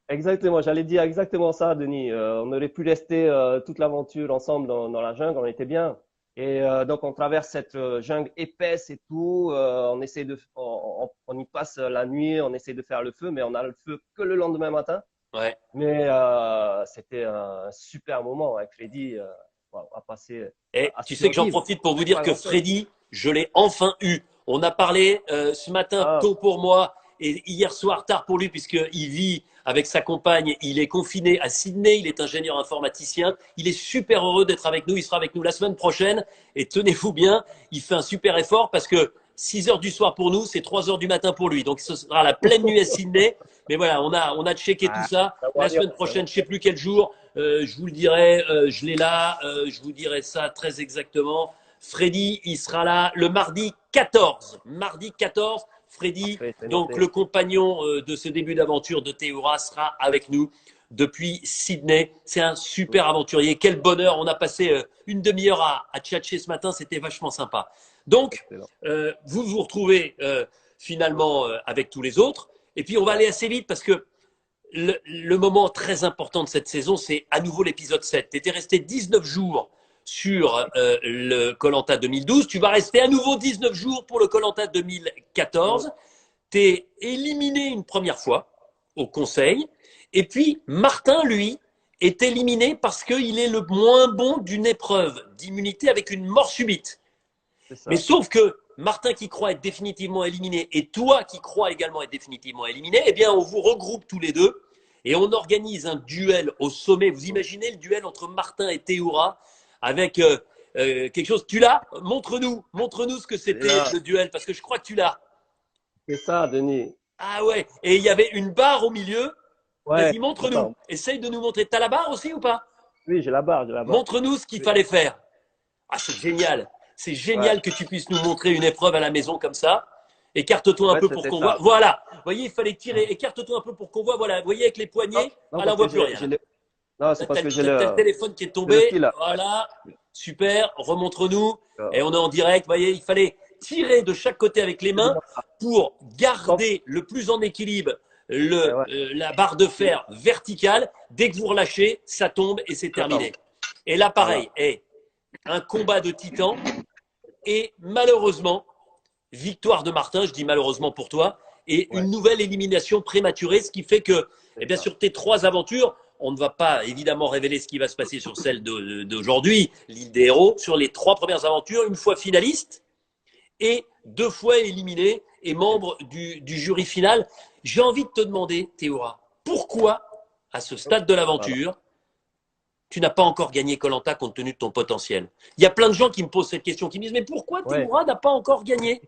exactement, j'allais dire exactement ça, Denis. On aurait pu rester toute l'aventure ensemble dans la jungle, on était bien. Et donc on traverse cette jungle épaisse et tout. On essaie on y passe la nuit, on essaie de faire le feu, mais on a le feu que le lendemain matin. Ouais. Mais c'était un super moment avec Freddy à passer, Et à tu sais que j'en survivre profite pour vous avec dire pas que grand-chose. Freddy, je l'ai enfin eu. On a parlé ce matin Ah, tôt pour moi et hier soir tard pour lui puisqu'il vit avec sa compagne. Il est confiné à Sydney. Il est ingénieur informaticien. Il est super heureux d'être avec nous. Il sera avec nous la semaine prochaine. Et tenez-vous bien, il fait un super effort parce que 6 heures du soir pour nous, c'est 3 heures du matin pour lui. Donc ce sera la pleine nuit à Sydney. Mais voilà, on a checké tout ah, ça. ça va La bien, semaine ça va prochaine, je sais bien. plus quel jour, je vous le dirai, je l'ai là, je vous dirai ça très exactement. Freddy, il sera là le mardi 14. Mardi 14, Freddy, Parfait, c'est donc noté. le compagnon de ce début d'aventure de Théoura, sera avec nous depuis Sydney. C'est un super aventurier. Quel bonheur. On a passé une demi-heure à tchatcher ce matin. C'était vachement sympa. Donc, Excellent. vous vous retrouvez finalement avec tous les autres. Et puis, on va aller assez vite parce que le moment très important de cette saison, c'est à nouveau l'épisode 7. Tu étais resté 19 jours sur le Koh-Lanta 2012. Tu vas rester à nouveau 19 jours pour le Koh-Lanta Mm. 2014. Tu es éliminé une première fois au conseil. Et puis, Martin, lui, est éliminé parce qu'il est le moins bon d'une épreuve d'immunité avec une mort subite. C'est Mais ça. sauf que Martin qui croit être définitivement éliminé et toi qui crois également être définitivement éliminé, eh bien, on vous regroupe tous les deux et on organise un duel au sommet. Vous Mm. imaginez le duel entre Martin et Théoura avec quelque chose. Tu l'as? Montre-nous ce que Et c'était là, le duel parce que je crois que tu l'as. c'est ça, Denis. Ah ouais. Et il y avait une barre au milieu. Ouais, Vas-y, montre-nous. attends. Essaye de nous montrer. T'as la barre aussi ou pas? Oui, j'ai la barre, j'ai la barre. Montre-nous ce qu'il Oui. fallait faire. Ah, c'est génial. C'est Ouais. génial que tu puisses nous montrer une épreuve à la maison comme ça. Écarte-toi En un fait, peu pour c'était qu'on voit. ça. Voilà. Vous voyez, il fallait tirer. Écarte-toi un peu pour qu'on voit. Voilà. Vous voyez, avec les Non, poignets, non, ah là, parce on que voit plus rien. Là. non, c'est Là, parce t'as, que t'as le téléphone qui est c'est le tombé. fil là. Voilà. Super. Remontre-nous. Et Euh, on est en direct. Vous voyez, il fallait tirer de chaque côté avec les mains Dis-moi ça. pour Stop. garder le plus en équilibre Ouais. la barre de fer verticale. Dès que vous relâchez, ça tombe et c'est Attends. terminé. Et là, Voilà. pareil, un combat de titans. Et malheureusement, victoire de Martin, je dis malheureusement pour toi, et Ouais, une nouvelle élimination prématurée, ce qui fait que, eh c'est bien, ça. sur tes 3 aventures, on ne va pas évidemment révéler ce qui va se passer sur celle d'aujourd'hui, l'île des héros. Sur les 3 premières aventures, une fois finaliste et 2 fois éliminé et membre du jury final. J'ai envie de te demander, Théora, pourquoi, à ce stade de Voilà. l'aventure, tu n'as pas encore gagné koh compte tenu de ton potentiel? Il y a plein de gens qui me posent cette question, qui me disent, mais pourquoi Ouais. Théora n'a pas encore gagné?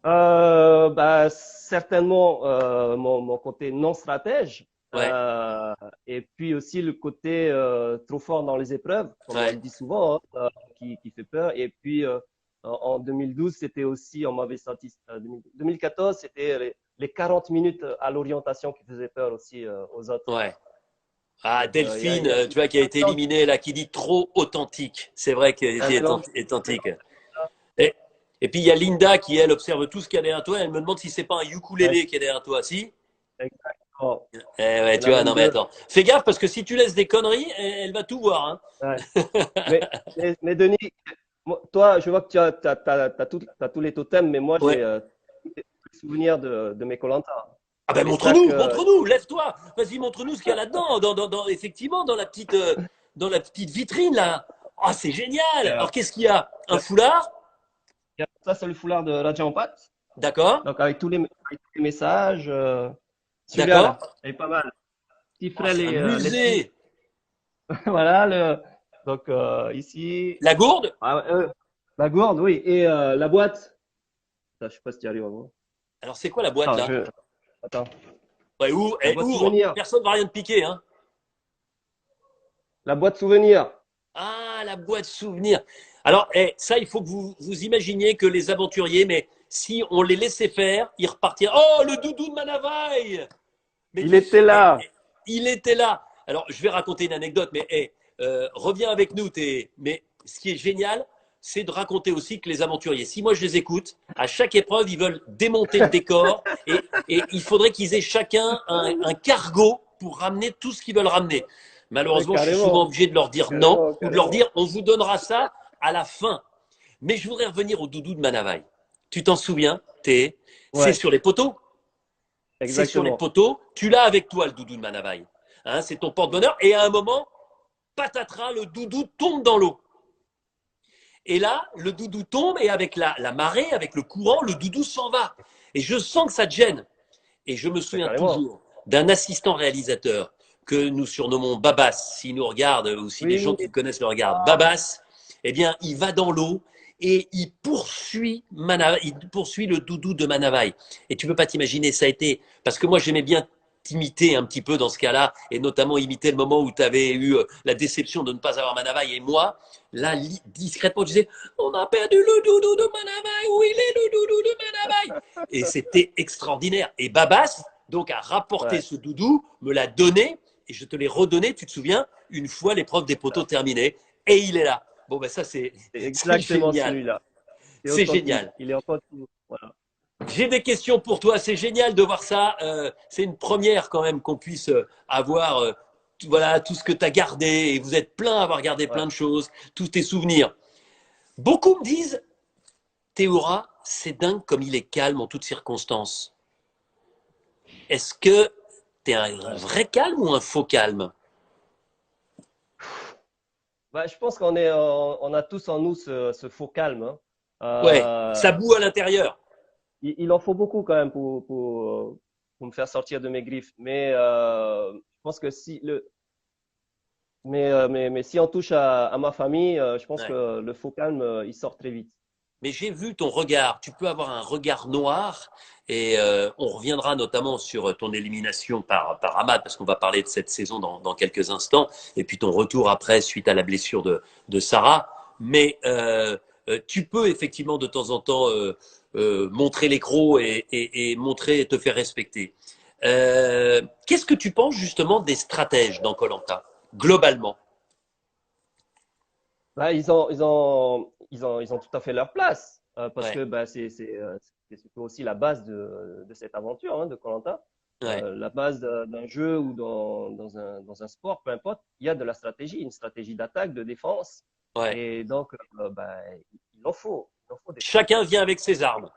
Bah, certainement mon côté non stratège Ouais, et puis aussi le côté trop fort dans les épreuves, comme on le ouais. dit souvent, hein, qui fait peur. Et puis en 2012, c'était aussi, on m'avait sorti, 2014, c'était les 40 minutes à l'orientation qui faisaient peur aussi aux autres. Ouais. Ah, Donc Delphine, il y a tu vois, qui a été éliminée là, qui dit trop authentique. C'est vrai qu'elle un était mélange. authentique. Et, et puis il y a Linda qui, elle, observe tout ce qu'il y a derrière toi. Elle me demande si c'est pas un Ouais, ukulélé qui est derrière toi. Si? exactement. Eh ouais, Il y en tu a vois, même non mais deux. attends. Fais gaffe parce que si tu laisses des conneries, elle va tout voir. Hein. Ouais. Mais Denis, toi, je vois que t'as tous les totems, mais moi, j'ai Ouais. tous les souvenirs de mes koh. Ah ben Les sacs, montre-nous, lève-toi. Vas-y, montre-nous ce qu'il y a là-dedans. Effectivement, dans la petite vitrine là. Ah, c'est génial. euh, Alors qu'est-ce qu'il y a? Un foulard? ça, c'est le foulard de Raja Ampat. D'accord, Donc, avec tous les messages, celui-là, d'accord. là, il est pas mal. Petit Oh, frère, c'est un les skis. musée. Voilà, donc ici, La gourde? la gourde, oui, et la boîte. Ça, je sais pas si tu arrives à voir. Alors, c'est quoi la boîte Attends, là? attends. Ouais, La boîte ouvre. souvenir. Personne va rien te piquer, hein. La boîte souvenir. Ah, la boîte souvenir. Alors, ça, il faut que vous imaginiez que les aventuriers, mais si on les laissait faire, ils repartiraient. Oh, le doudou de Manavaille! Mais Il était là. il était là. Alors, je vais raconter une anecdote, mais reviens avec nous. Mais ce qui est génial, c'est de raconter aussi que les aventuriers, si moi je les écoute, à chaque épreuve, ils veulent démonter le décor et il faudrait qu'ils aient chacun un cargo pour ramener tout ce qu'ils veulent ramener. Ouais, Malheureusement, je suis souvent carrément, obligé de leur dire non carrément, ou de leur carrément. dire on vous donnera ça à la fin. Mais je voudrais revenir au doudou de Manavai. Tu t'en souviens, c'est Ouais, sur les poteaux. C'est sur les exactement. poteaux. Tu l'as avec toi, le doudou de Manavai. Hein, c'est ton porte-bonheur. Et à un moment, patatras, le doudou tombe dans l'eau. Et là, le doudou tombe et avec la marée, avec le courant, le doudou s'en va. Et je sens que ça te gêne. Et je me Ouais, souviens carrément. toujours d'un assistant réalisateur que nous surnommons Babas, s'il nous regarde ou si des gens Oui, qui le connaissent le regardent. Babas, eh bien, il va dans l'eau et il poursuit le doudou de Manavai. Et tu peux pas t'imaginer, ça a été parce que moi j'aimais bien t'imiter un petit peu dans ce cas-là, et notamment imiter le moment où tu avais eu la déception de ne pas avoir Manavai. Et moi, là, discrètement, je disais, on a perdu le doudou de Manavai, où il est le doudou de Manavai? Et c'était extraordinaire. Et Babas, donc, a rapporté ouais, ce doudou, me l'a donné, et je te l'ai redonné, tu te souviens, une fois l'épreuve des poteaux terminée, et il est là. Bon, ben ça, c'est c'est c'est exactement génial. celui-là. C'est C'est authentique. génial. Il est authentique. Voilà. J'ai des questions pour toi. C'est génial de voir ça. C'est une première quand même qu'on puisse avoir voilà, tout ce que tu as gardé. Et vous êtes plein à avoir gardé Ouais. plein de choses, tous tes souvenirs. Beaucoup me disent, Théora, c'est dingue comme il est calme en toutes circonstances. Est-ce que tu es un Ouais. vrai calme ou un faux calme? Bah, je pense on a tous en nous ce faux calme, hein. Ouais, Euh, ça boue à l'intérieur. il en faut beaucoup quand même pour me faire sortir de mes griffes. Mais je pense que mais si on touche à ma famille, je pense Ouais. que le faux calme, il sort très vite. Mais j'ai vu ton regard. Tu peux avoir un regard noir et on reviendra notamment sur ton élimination par Ahmad parce qu'on va parler de cette saison dans quelques instants et puis ton retour après suite à la blessure de Sarah. Mais tu peux effectivement de temps en temps montrer les crocs et montrer et te faire respecter. Qu'est-ce que tu penses justement des stratèges dans koh globalement? Bah, ils ont tout à fait leur place parce Ouais, que bah, c'est surtout aussi la base de cette aventure hein, de koh. ouais, La base d'un jeu ou dans un sport, peu importe, il y a de la stratégie, une stratégie d'attaque, de défense. ouais. Et donc, bah, il en faut des Chacun stratèges. vient avec ses armes.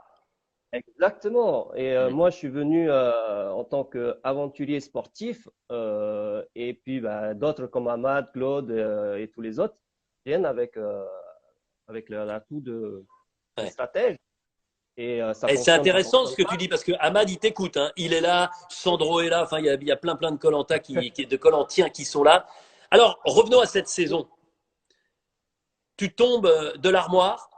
Exactement. Et Mm. moi, je suis venu en tant qu'aventurier sportif, et puis bah, d'autres comme Ahmad, Claude et tous les autres viennent avec l'atout de Ouais. stratège. Et Et c'est ça intéressant ce fonctionne que tu pas. dis parce que Ahmad il t'écoute, hein. Il est là, Sandro est là, enfin il y a plein de Colanta de Colantiens qui sont là. Alors revenons à cette saison. Tu tombes de l'armoire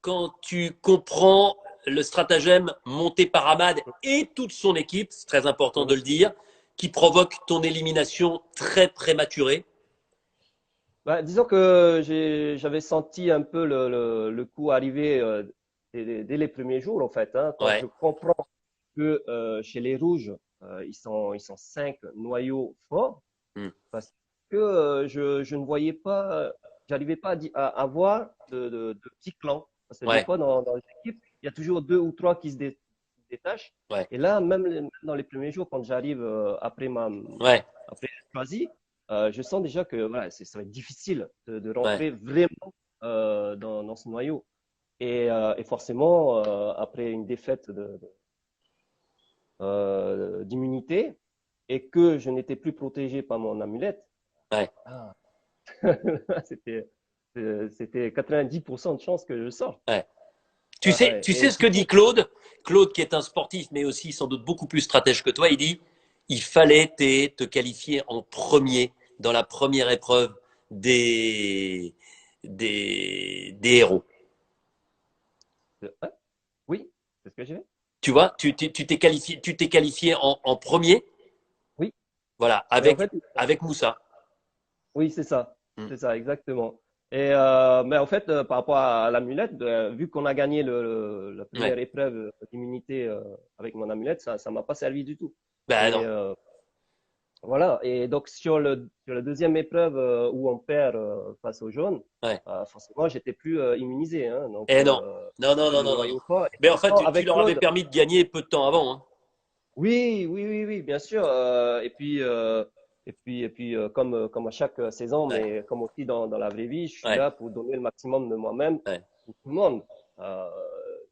quand tu comprends le stratagème monté par Ahmad et toute son équipe, c'est très important de Mhm. le dire, qui provoque ton élimination très prématurée. Bah, disons que j'avais senti un peu le coup arriver dès les premiers jours, en fait, hein, quand je Ouais, comprends que chez les Rouges, ils sont 5 noyaux forts, mm. parce que je ne voyais pas, j'arrivais pas à voir de petits clans. Parce que des Ouais, fois, dans les équipes, il y a toujours deux ou trois qui se détachent. ouais, Et là, même dans les premiers jours, quand j'arrive ouais, après être choisi, je sens déjà que voilà, ça va être difficile de ouais. rentrer vraiment dans ce noyau. Et forcément, après une défaite d'immunité et que je n'étais plus protégé par mon amulette, Ouais. ah, c'était, c'était 90% de chances que je sorte. Ouais. Ah ouais. Tu Et sais ce du que coup, dit Claude? Claude, qui est un sportif, mais aussi sans doute beaucoup plus stratège que toi, il dit il fallait te qualifier en premier dans la première épreuve des, des héros. ouais, oui, c'est ce que j'ai fait. Tu vois, tu t'es qualifié en premier, Oui, voilà, mais en fait, avec Moussa. oui, c'est ça. Mm. C'est ça, exactement. Et mais en fait, par rapport à l'amulette, vu qu'on a gagné la Ouais. première épreuve d'immunité avec mon amulette, ça m'a pas servi du tout. Ben Et non. Voilà. Et donc, sur la deuxième épreuve où on perd face aux jaunes, Ouais. forcément, j'étais plus immunisé. Hein. Donc, Eh non. Non, non, non, le non, non, non. noyau fort. Et Mais en fait, pourtant, tu avec leur avais Claude, permis de gagner peu de temps avant, hein. oui, oui, oui, oui, bien sûr. Comme à chaque saison, Ouais, mais comme aussi dans la vraie vie, je suis ouais, là pour donner le maximum de moi-même ouais. pour tout le monde. Euh,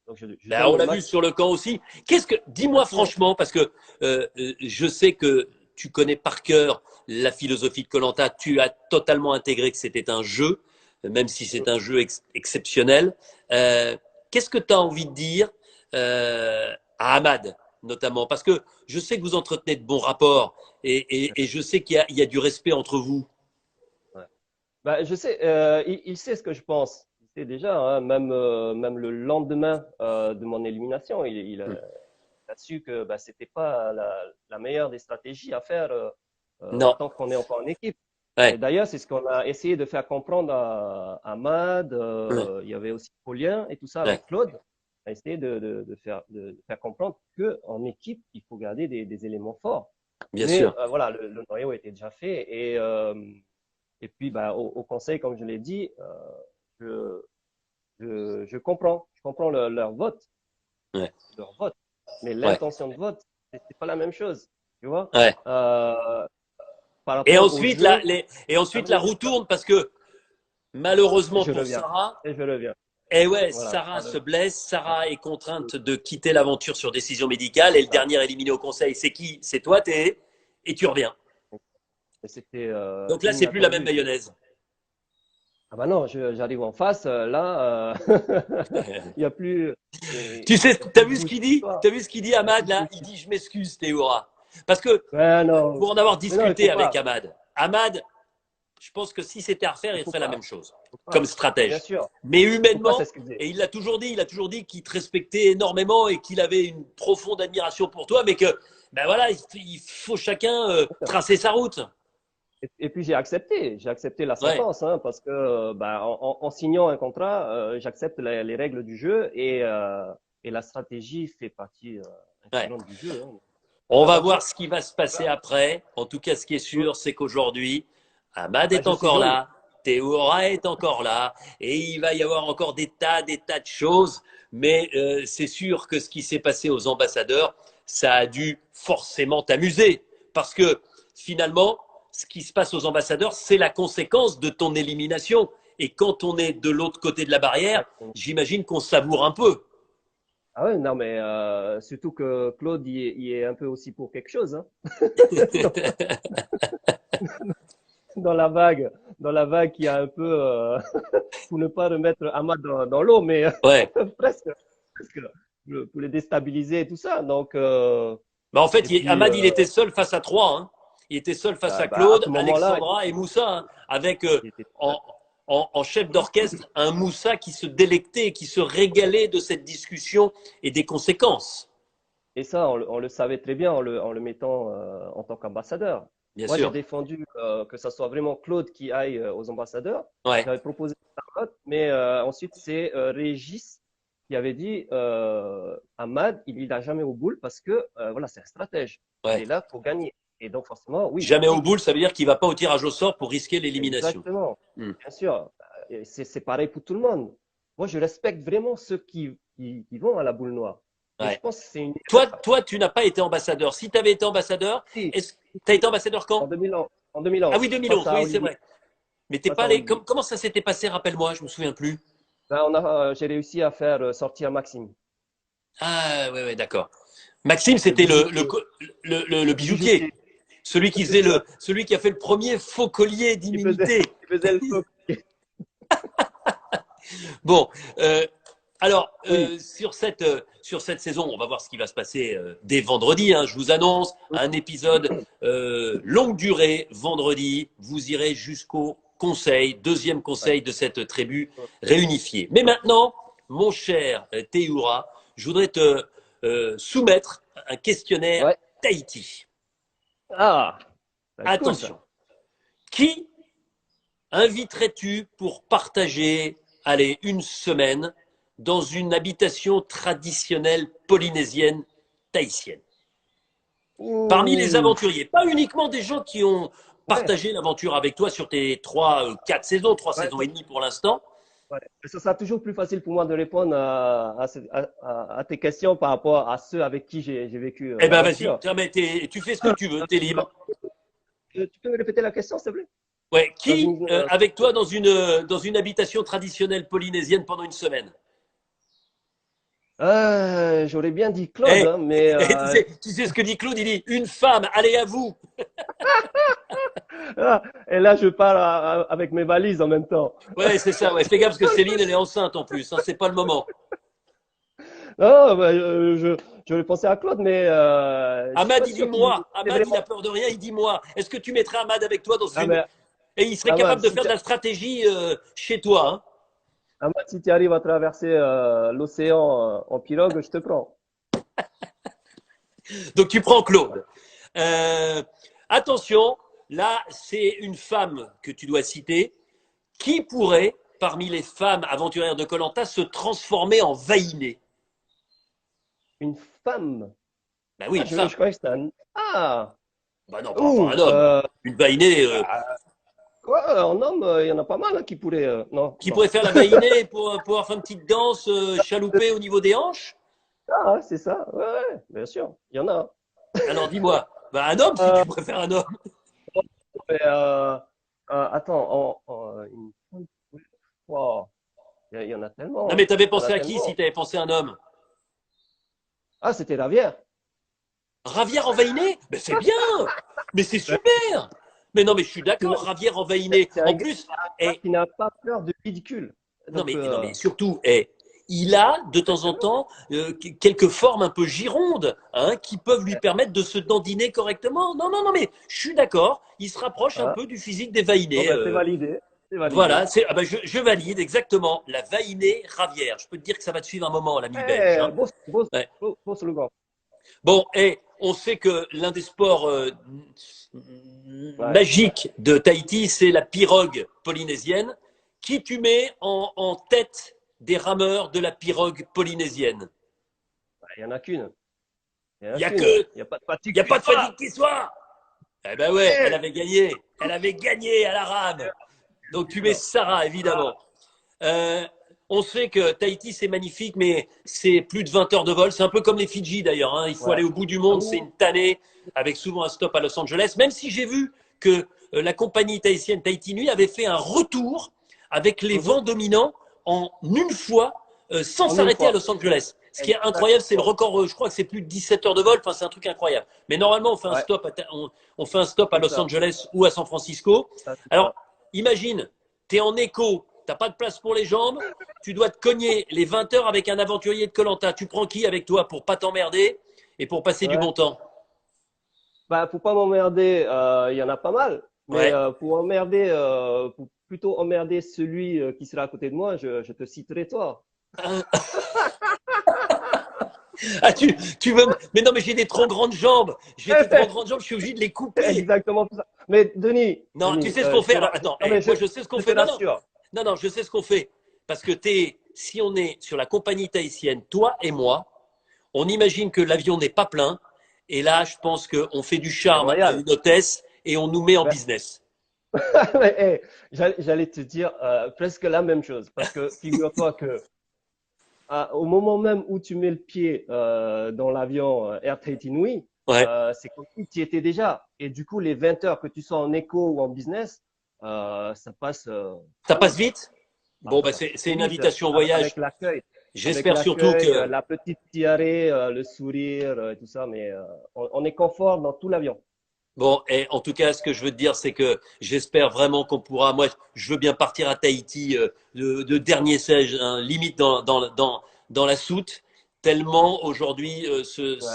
donc, je Ben, donne on le l'a vu max. sur le camp aussi. Dis-moi Exactement. franchement, parce que je sais que tu connais par cœur la philosophie de koh tu as totalement intégré que c'était un jeu, même si c'est un jeu exceptionnel. Euh, Qu'est-ce que tu as envie de dire à Ahmad, notamment? Parce que je sais que vous entretenez de bons rapports et je sais il y a du respect entre vous. Ouais. Bah, je sais, il sait ce que je pense. Il sait déjà, hein, même le lendemain de mon élimination, il a su que bah, c'était pas la meilleure des stratégies à faire Non, tant qu'on est encore en équipe. Et ouais, d'ailleurs, c'est ce qu'on a essayé de faire comprendre à Mad. ouais, Il y avait aussi Paulien et tout ça ouais, avec Claude. On a essayé de faire comprendre qu'en équipe, il faut garder des éléments forts. bien Mais sûr. voilà, le noyau était déjà fait. Et puis, bah, au conseil, comme je l'ai dit, je comprends leur vote, Ouais, leur vote. Mais ouais, l'intention de vote, c'est pas la même chose. Tu vois? ouais. Euh, Par rapport au jeu, Et ah ensuite, la oui, roue tourne parce que malheureusement je pour reviens. Sarah, Et je reviens. eh ouais, Voilà. Sarah se blesse, Sarah est contrainte de quitter l'aventure sur décision médicale et le Ça. dernier éliminé au conseil, c'est qui? C'est toi, et tu reviens. Et c'était Donc là, c'est plus la même inattendu. mayonnaise. Ah bah non, j'arrive en face, là, il y a plus, Tu sais, y a t'as plus de vu ce bouche qu'il pour dit? toi. T'as vu ce qu'il dit, Y a plus Ahmad, de là? bouche. Il dit, je m'excuse, Théora. Parce que, Ouais, non, pour en avoir mais non, il faut discuté avec pas. Ahmad, je pense que si c'était à refaire, Il il faut ferait la pas. même chose, Il faut comme pas. Bien stratège. sûr, Mais il faut pas humainement, s'excuser. et il a toujours dit qu'il te respectait énormément et qu'il avait une profonde admiration pour toi, mais que, ben voilà, il faut chacun tracer sa route. Et puis j'ai accepté la Ouais, sentence, hein, parce que bah, en signant un contrat, j'accepte les règles du jeu et la stratégie fait partie ouais. intégrante du jeu. Hein. On va voir Avancer. ce qui va se passer après. En tout cas, ce qui est sûr, c'est qu'aujourd'hui, Ahmad Bah, est je suis encore jaune. là, Théora est encore là, et il va y avoir encore des tas de choses. Mais c'est sûr que ce qui s'est passé aux ambassadeurs, ça a dû forcément t'amuser. Parce que finalement, ce qui se passe aux ambassadeurs, c'est la conséquence de ton élimination. Et quand on est de l'autre côté de la barrière, Exactement. j'imagine qu'on savoure un peu. Ah ouais, non, mais surtout que Claude y est un peu aussi pour quelque chose. Hein. Dans, dans la vague, dans la vague qui a un peu, pour ne pas remettre Ahmad dans l'eau, mais Ouais. presque, presque, pour les déstabiliser et tout ça. Donc, Bah en fait, et puis, Ahmad, il était seul face à trois, hein. Il était seul face à bah, à Claude, ce moment-là, Alexandra et Moussa, hein, avec il était tout seul. en, en chef d'orchestre un Moussa qui se délectait, qui se régalait de cette discussion et des conséquences. Et ça, on le savait très bien en le mettant en tant qu'ambassadeur. Bien Moi, j'ai sûr. défendu que ça soit vraiment Claude qui aille aux ambassadeurs. Ouais, J'avais proposé Charlotte, mais ensuite, c'est Régis qui avait dit Ahmad, il n'a jamais au boule parce que voilà, c'est un stratège. Il ouais. est là pour gagner. Et donc, forcément, oui, Jamais au logique. boule, ça veut dire qu'il va pas au tirage au sort pour risquer l'élimination. Exactement. Hmm. Bien sûr. Et c'est pareil pour tout le monde. Moi, je respecte vraiment ceux qui vont à la boule noire. Mais je Ouais. pense que c'est une erreur. Toi, tu n'as pas été ambassadeur. Si tu avais été ambassadeur, Si, est-ce tu as été ambassadeur en quand? 2011, en Ah oui, 2011, face 2011, à oui, c'est Olivier. vrai. Mais t'es Face pas à allé. Olivier. Comment ça s'était passé, rappelle-moi, je me souviens plus. Ben, j'ai réussi à faire sortir Maxime, Ah, ouais, ouais, d'accord. Maxime, le c'était bijoutier. le Le bijoutier, bijoutier. Celui qui c'est faisait ça. celui qui a fait le premier faux collier d'immunité. Il faisait le faux. Bon, alors, Oui. sur cette saison, on va voir ce qui va se passer dès vendredi, hein. Je vous annonce un épisode longue durée, vendredi. Vous irez jusqu'au conseil, deuxième Ouais. conseil de cette tribu réunifiée. Mais maintenant, mon cher Théoura, je voudrais te soumettre un questionnaire Ouais. Tahiti. Ah, ça va être cool ça. Attention, qui inviterais-tu pour partager, allez, une semaine dans une habitation traditionnelle polynésienne tahitienne? Parmi les Ouh, aventuriers, pas uniquement des gens qui ont ouais, partagé l'aventure avec toi sur tes 4 saisons, trois ouais, saisons et demie pour l'instant. ouais. Ce sera toujours plus facile pour moi de répondre à tes questions par rapport à ceux avec qui j'ai vécu Eh ben vas-y, l'aventure. tu fais ce que tu veux, t'es libre. Tu peux me répéter la question, s'il te plaît? Ouais, Dans qui une, avec toi dans une habitation traditionnelle polynésienne pendant une semaine? j'aurais bien dit Claude, Eh, hein, mais tu sais ce que dit Claude? Il dit une femme, allez à vous. et là je pars avec mes valises en même temps. Ouais, c'est ça. Ouais, fais gaffe parce que Céline elle est enceinte en plus. Hein, c'est pas le moment. Non, bah, j'aurais pensé à Claude, mais je suis Ahmad, pas il dit sûr qu'il moi. est Ahmad, il a vraiment. peur de rien. Il dit moi. Est-ce que tu mettrais Ahmad avec toi dans Ah, une mais et il serait Ahmad, capable de faire de la stratégie chez toi. Hein. Si tu arrives à traverser l'océan en pirogue, je te prends. Donc tu prends Claude. Euh, attention, là c'est une femme que tu dois citer. Qui pourrait, parmi les femmes aventurières de koh se transformer en vaïné? Une femme. Ben oui, Ah, une femme. je croyais que c'était un. Ah! Ben non, par rapport à Ouh! un homme. Une vaïnée Quoi, en homme, il y en a pas mal hein, qui pourraient. Non, qui non. pourrait faire la vaïnée pour pouvoir faire une petite danse chaloupée au niveau des hanches. Ah, c'est ça. Ouais, ouais, bien sûr. Il y en a. Alors dis-moi, ben, un homme si Euh, tu préfères un homme. mais, attends, une femme. Wow. Il y en a Non tellement. mais t'avais Il y en a pensé à qui si tellement. t'avais pensé à un homme? Ah, c'était Ravière. Ravière envahiner? Mais c'est bien! Mais c'est super! Mais non, mais je suis d'accord, Ravière envahiner. C'est En un gars plus, eh, qui n'a pas peur du ridicule. non, Donc, mais, non, mais surtout, il a de temps en temps quelques formes un peu girondes hein, qui peuvent lui permettre de se dandiner correctement. Non, non, non, mais je suis d'accord, il se rapproche un hein. peu du physique des Bon, vaïnés. ben, c'est validé. C'est validé. Voilà, je valide exactement la vaïnée Ravière. Je peux te dire que ça va te suivre un moment, l'ami belge. Eh, Hein. Ouais. beau slogan. Bon, on sait que l'un des sports Ouais. magiques de Tahiti, c'est la pirogue polynésienne. Qui tu mets en tête des rameurs de la pirogue polynésienne? Il y en a qu'une. Il y en Il a n'y a qu'une. que, Il n'y a pas de fatigue il y a qui pas de soit. fatigue qui soit. Eh ben ouais, elle avait gagné. Elle avait gagné à la rame. Donc tu mets Non. Sarah, évidemment. Euh, on sait que Tahiti, c'est magnifique, mais c'est plus de 20 heures de vol. C'est un peu comme les Fidji, d'ailleurs. Hein. Il faut Ouais. aller au bout du Ah monde. C'est oui. une tannée, avec souvent un stop à Los Angeles. Même si j'ai vu que la compagnie tahitienne Tahiti Nui avait fait un retour avec les Mhm. vents dominants en une fois, sans En une s'arrêter à fois. Los Angeles. Ce qui est incroyable, c'est le Exactement. record. Je crois que c'est plus de 17 heures de vol. Enfin, c'est un truc incroyable. Mais normalement, Ouais, on fait un stop à c'est Los ça. Angeles ou à San Francisco. Ça, c'est Alors, ça. imagine, tu es en écho, t'as pas de place pour les jambes, tu dois te cogner les 20 heures avec un aventurier de koh. Tu prends qui avec toi pour pas t'emmerder et pour passer du Ouais. bon temps? Bah, pour pas m'emmerder, il y en a pas mal. Mais Ouais. pour plutôt emmerder celui qui sera à côté de moi, je te citerai toi. Ah, tu veux. Mais non, mais j'ai des trop grandes jambes. J'ai des trop grandes jambes, je suis obligé de les couper. Exactement ça. Mais Non, tu sais ce qu'on fait. Alors, attends, non, mais moi je sais ce qu'on je te fait. Non, non, rassure. non, non, je sais ce qu'on fait. Parce que si on est sur la compagnie tahitienne, toi et moi, on imagine que l'avion n'est pas plein. Et là, je pense qu'on fait du C'est charme à royal. une hôtesse et on nous met en Ouais. business. Mais, j'allais te dire presque la même chose. Parce que figure-toi que au moment même où tu mets le pied dans l'avion Air Tahiti Nui, Ouais. c'est comme si tu y étais déjà. Et du coup, les 20 heures que tu sois en éco ou en business, ça passe Ça très passe vite. vite? Ah, Bon, ça bah, passe c'est très une vite invitation au voyage. avec l'accueil. Avec J'espère surtout l'accueil, que. la petite diarrhée, le sourire, tout ça, mais on est confort dans tout l'avion. Bon, et en tout cas, ce que je veux te dire, c'est que j'espère vraiment qu'on pourra. Moi, je veux bien partir à Tahiti de dernier sèche, hein, limite dans la soute. Tellement aujourd'hui, Ouais.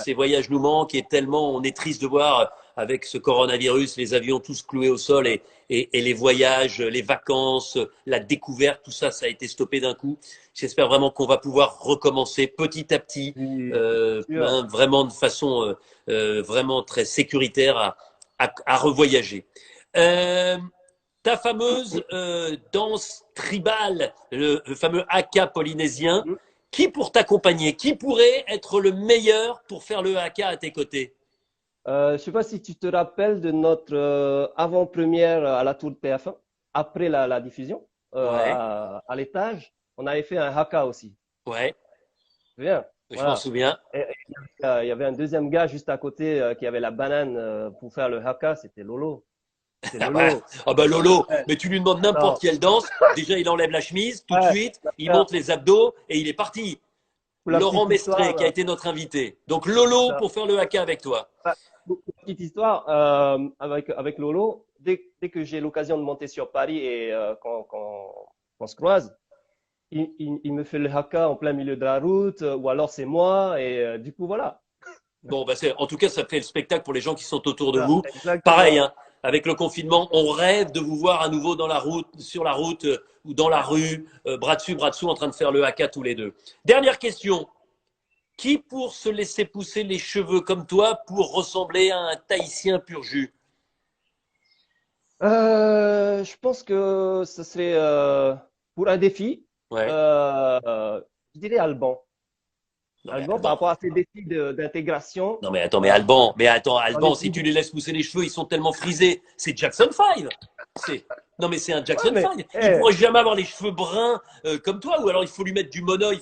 ces voyages nous manquent et tellement on est triste de voir avec ce coronavirus les avions tous cloués au sol et les voyages, les vacances, la découverte, tout ça, ça a été stoppé d'un coup. J'espère vraiment qu'on va pouvoir recommencer petit à petit, Oui, bien sûr. vraiment de façon vraiment très sécuritaire à revoyager. Euh, ta fameuse danse tribale, le fameux haka polynésien, Mhm. qui pour t'accompagner, qui pourrait être le meilleur pour faire le haka à tes côtés? Je sais pas si tu te rappelles de notre avant-première à la Tour de TF1, après la diffusion, Ouais, à l'étage, on avait fait un haka aussi. ouais, Bien, je m'en voilà. souviens. Et il y avait un deuxième gars juste à côté qui avait la banane pour faire le haka, c'était Lolo. C'était Ah bah, Lolo. ah bah Lolo, Ouais, mais tu lui demandes n'importe attends. quelle danse, déjà il enlève la chemise, tout de Ouais, suite, il pour monte les abdos et il est parti. la Laurent petite Mestré, histoire, qui a été notre invité. Donc Lolo ça- pour faire le haka avec toi. pour la petite histoire avec Lolo, dès que j'ai l'occasion de monter sur Paris et qu'on se croise, il me fait le haka en plein milieu de la route, ou alors c'est moi, et du coup, voilà. Bon, bah en tout cas, ça fait le spectacle pour les gens qui sont autour de Ça, vous. Pareil, exactement. hein, avec le confinement, on rêve de vous voir à nouveau dans la route, sur la route ou dans la rue, bras dessus, en train de faire le haka tous les deux. Dernière question. Qui pour se laisser pousser les cheveux comme toi pour ressembler à un Tahitien pur jus? Je pense que ce serait pour un défi, Ouais. je dirais Alban. Non mais Alban, par Alban. rapport à ses défis d'intégration, Non mais attends, euh, Mais attends, dans les Alban, si tu tribus. les laisses pousser les cheveux, ils sont tellement frisés. C'est Jackson 5. C'est non mais c'est un Ouais, Jackson mais 5. Il eh, pourrait jamais avoir les cheveux bruns comme toi, ou alors il faut lui mettre du mono, il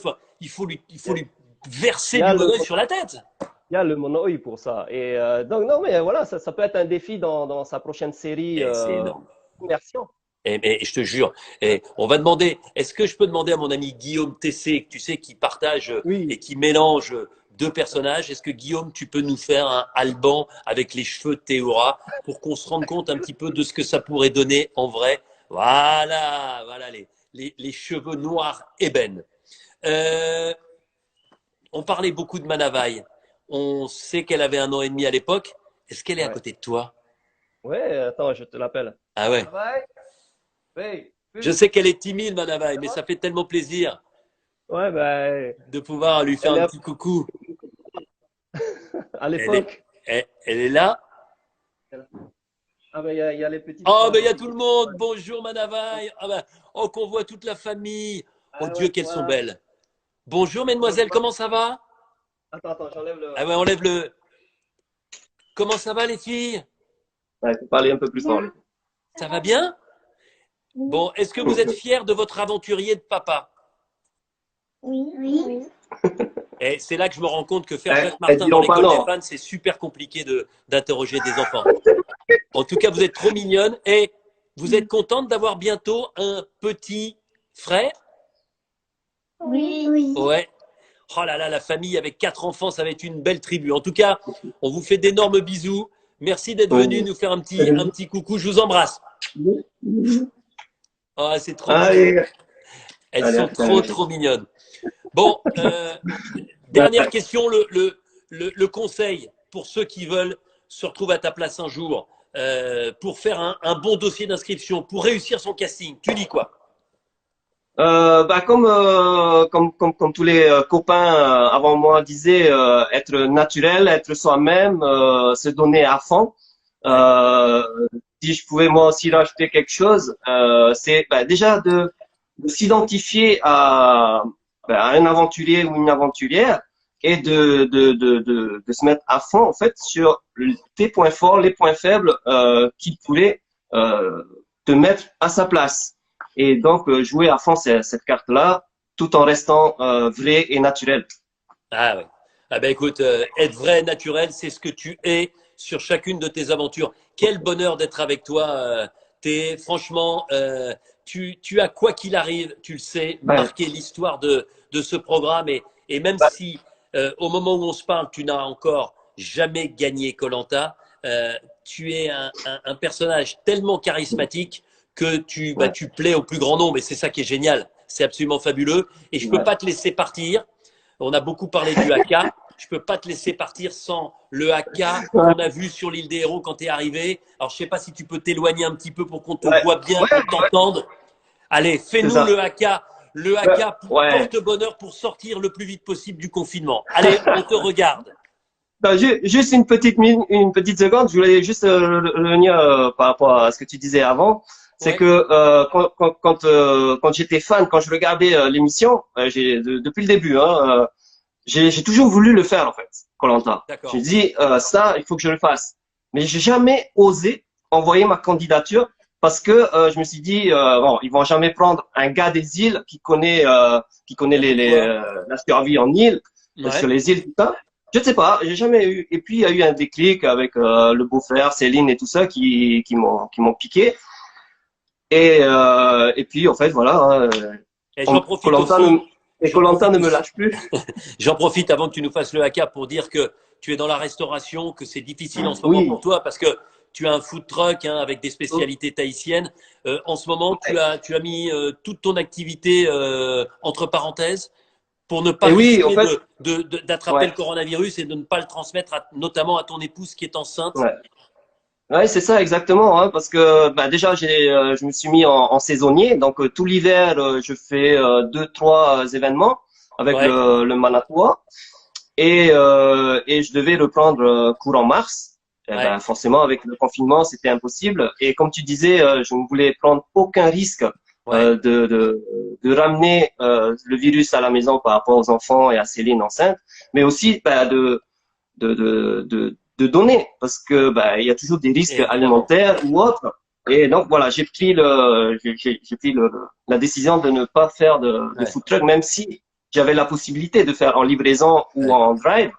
faut lui il y verser du a le, mono sur la tête. il y a le monoï pour ça. Et donc, non, mais voilà, ça peut être un défi dans sa prochaine série Et c'est énorme. immersion. Et je te jure, et on va demander, est-ce que je peux demander à mon ami Guillaume Tessé, que tu sais, qui partage et Oui, qui mélange deux personnages, est-ce que Guillaume, tu peux nous faire un Alban avec les cheveux de Théora pour qu'on se rende compte un petit peu de ce que ça pourrait donner en vrai? Voilà les cheveux noirs ébènes. Euh, on parlait beaucoup de Manavaille. On sait qu'elle avait 1 an et demi à l'époque. Est-ce qu'elle est à ouais. côté de toi? Ouais, attends, je te l'appelle. Ah ouais. Ça va? Oui, Je oui. sais qu'elle est timide, Manavaille, mais ça fait tellement plaisir Ouais, ben, de pouvoir lui faire elle un est petit coucou. à Elle est, l'époque. elle est là. Ah, ben, il y a les petites Oh, sœurs ben il y a aussi tout qui le sont monde. là. Bonjour, Manavaille. Ah ben, oh, qu'on voit toute la famille. Oh Ah Dieu, ouais, qu'elles sont voilà. belles. Bonjour, Bon, mesdemoiselles, comment ça va? attends, j'enlève le. Ah ouais, enlève le. Comment ça va, les filles? Ouais, il faut parler un peu plus fort. Ça va bien? Bon, est-ce que vous êtes fiers de votre aventurier de papa? Oui. Et c'est là que je me rends compte que faire Eh, Jacques elles Martin dans diront pas l'école des non. fans, c'est super compliqué d'interroger des enfants. En tout cas, vous êtes trop mignonne et vous êtes contente d'avoir bientôt un petit frère? Oui. Ouais. Oh là là, la famille avec 4 enfants, ça va être une belle tribu. En tout cas, on vous fait d'énormes bisous. Merci d'être venu Oui. nous faire un petit coucou. Je vous embrasse. Oh, c'est trop mignon. Allez, Elles allez, à sont tout à l'heure. trop mignonnes. Bon, dernière question, le conseil pour ceux qui veulent se retrouver à ta place un jour, pour faire un bon dossier d'inscription, pour réussir son casting. Tu dis quoi? Bah comme tous les copains avant moi disaient, être naturel, être soi-même, se donner à fond. Ouais, Euh, Si je pouvais moi aussi rajouter quelque chose, c'est bah, déjà de s'identifier à un aventurier ou une aventurière et de se mettre à fond en fait sur tes points forts, les points faibles qui pourraient euh, te mettre à sa place. Et donc jouer à fond cette carte-là tout en restant vrai et naturel. ah ouais. Ah ben écoute, être vrai, naturel, c'est ce que tu es sur chacune de tes aventures. Quel bonheur d'être avec toi. Franchement, tu as quoi qu'il arrive, tu le sais, Ouais. marqué l'histoire de ce programme. Et même si au moment où on se parle, tu n'as encore jamais gagné koh tu es un personnage tellement charismatique que Ouais. tu plais au plus grand nombre. Et c'est ça qui est génial. C'est absolument fabuleux. Et je ne peux Ouais. pas te laisser partir. On a beaucoup parlé du haka. Je peux pas te laisser partir sans le haka Ouais. qu'on a vu sur l'île des Héros quand tu es arrivé. Alors, je sais pas si tu peux t'éloigner un petit peu pour qu'on te Ouais. voit bien, qu'on Ouais. t'entende. Allez, C'est fais-nous ça. le Ouais. haka Ouais. porte-bonheur pour sortir le plus vite possible du confinement. Allez, on te regarde. Non, juste une petite seconde. Je voulais juste revenir par rapport à ce que tu disais avant. C'est Ouais, que quand j'étais fan, quand je regardais l'émission, depuis le début, hein, j'ai toujours voulu le faire en fait, koh J'ai D'accord. dit ça, il faut que je le fasse. Mais j'ai jamais osé envoyer ma candidature parce que je me suis dit bon, ils vont jamais prendre un gars des îles qui connaît Ben pourquoi? la survie en île sur Ouais. les îles tout ça. Je ne sais pas, j'ai jamais eu. Et puis il y a eu un déclic avec le beau-frère, Céline et tout ça qui m'ont piqué. Et puis en fait voilà, Et j'en koh profite aussi, ne, et j'en koh ne profite me aussi, lâche plus. j'en profite avant que tu nous fasses le haka pour dire que tu es dans la restauration, que c'est difficile en ce moment pour Oui. toi parce que tu as un food truck hein, avec des spécialités tahitiennes. En ce moment, tu as mis toute ton activité entre parenthèses pour ne pas Et oui, en risquer fait, d'attraper ouais, le coronavirus et de ne pas le transmettre notamment à ton épouse qui est enceinte. ouais. Ouais, c'est ça exactement, hein, parce que bah, déjà je me suis mis en saisonnier, donc tout l'hiver je fais deux, trois événements avec Ouais, le Manatua et je devais reprendre courant mars. Et ouais, ben forcément avec le confinement c'était impossible. Et comme tu disais, je ne voulais prendre aucun risque ouais. de ramener le virus à la maison par rapport aux enfants et à Céline enceinte, mais aussi bah, de donner parce que bah, il y a toujours des risques Évidemment. alimentaires ou autres. Et donc voilà, j'ai pris la décision de ne pas faire de Ouais, food truck, même si j'avais la possibilité de faire en livraison ou ouais. en drive.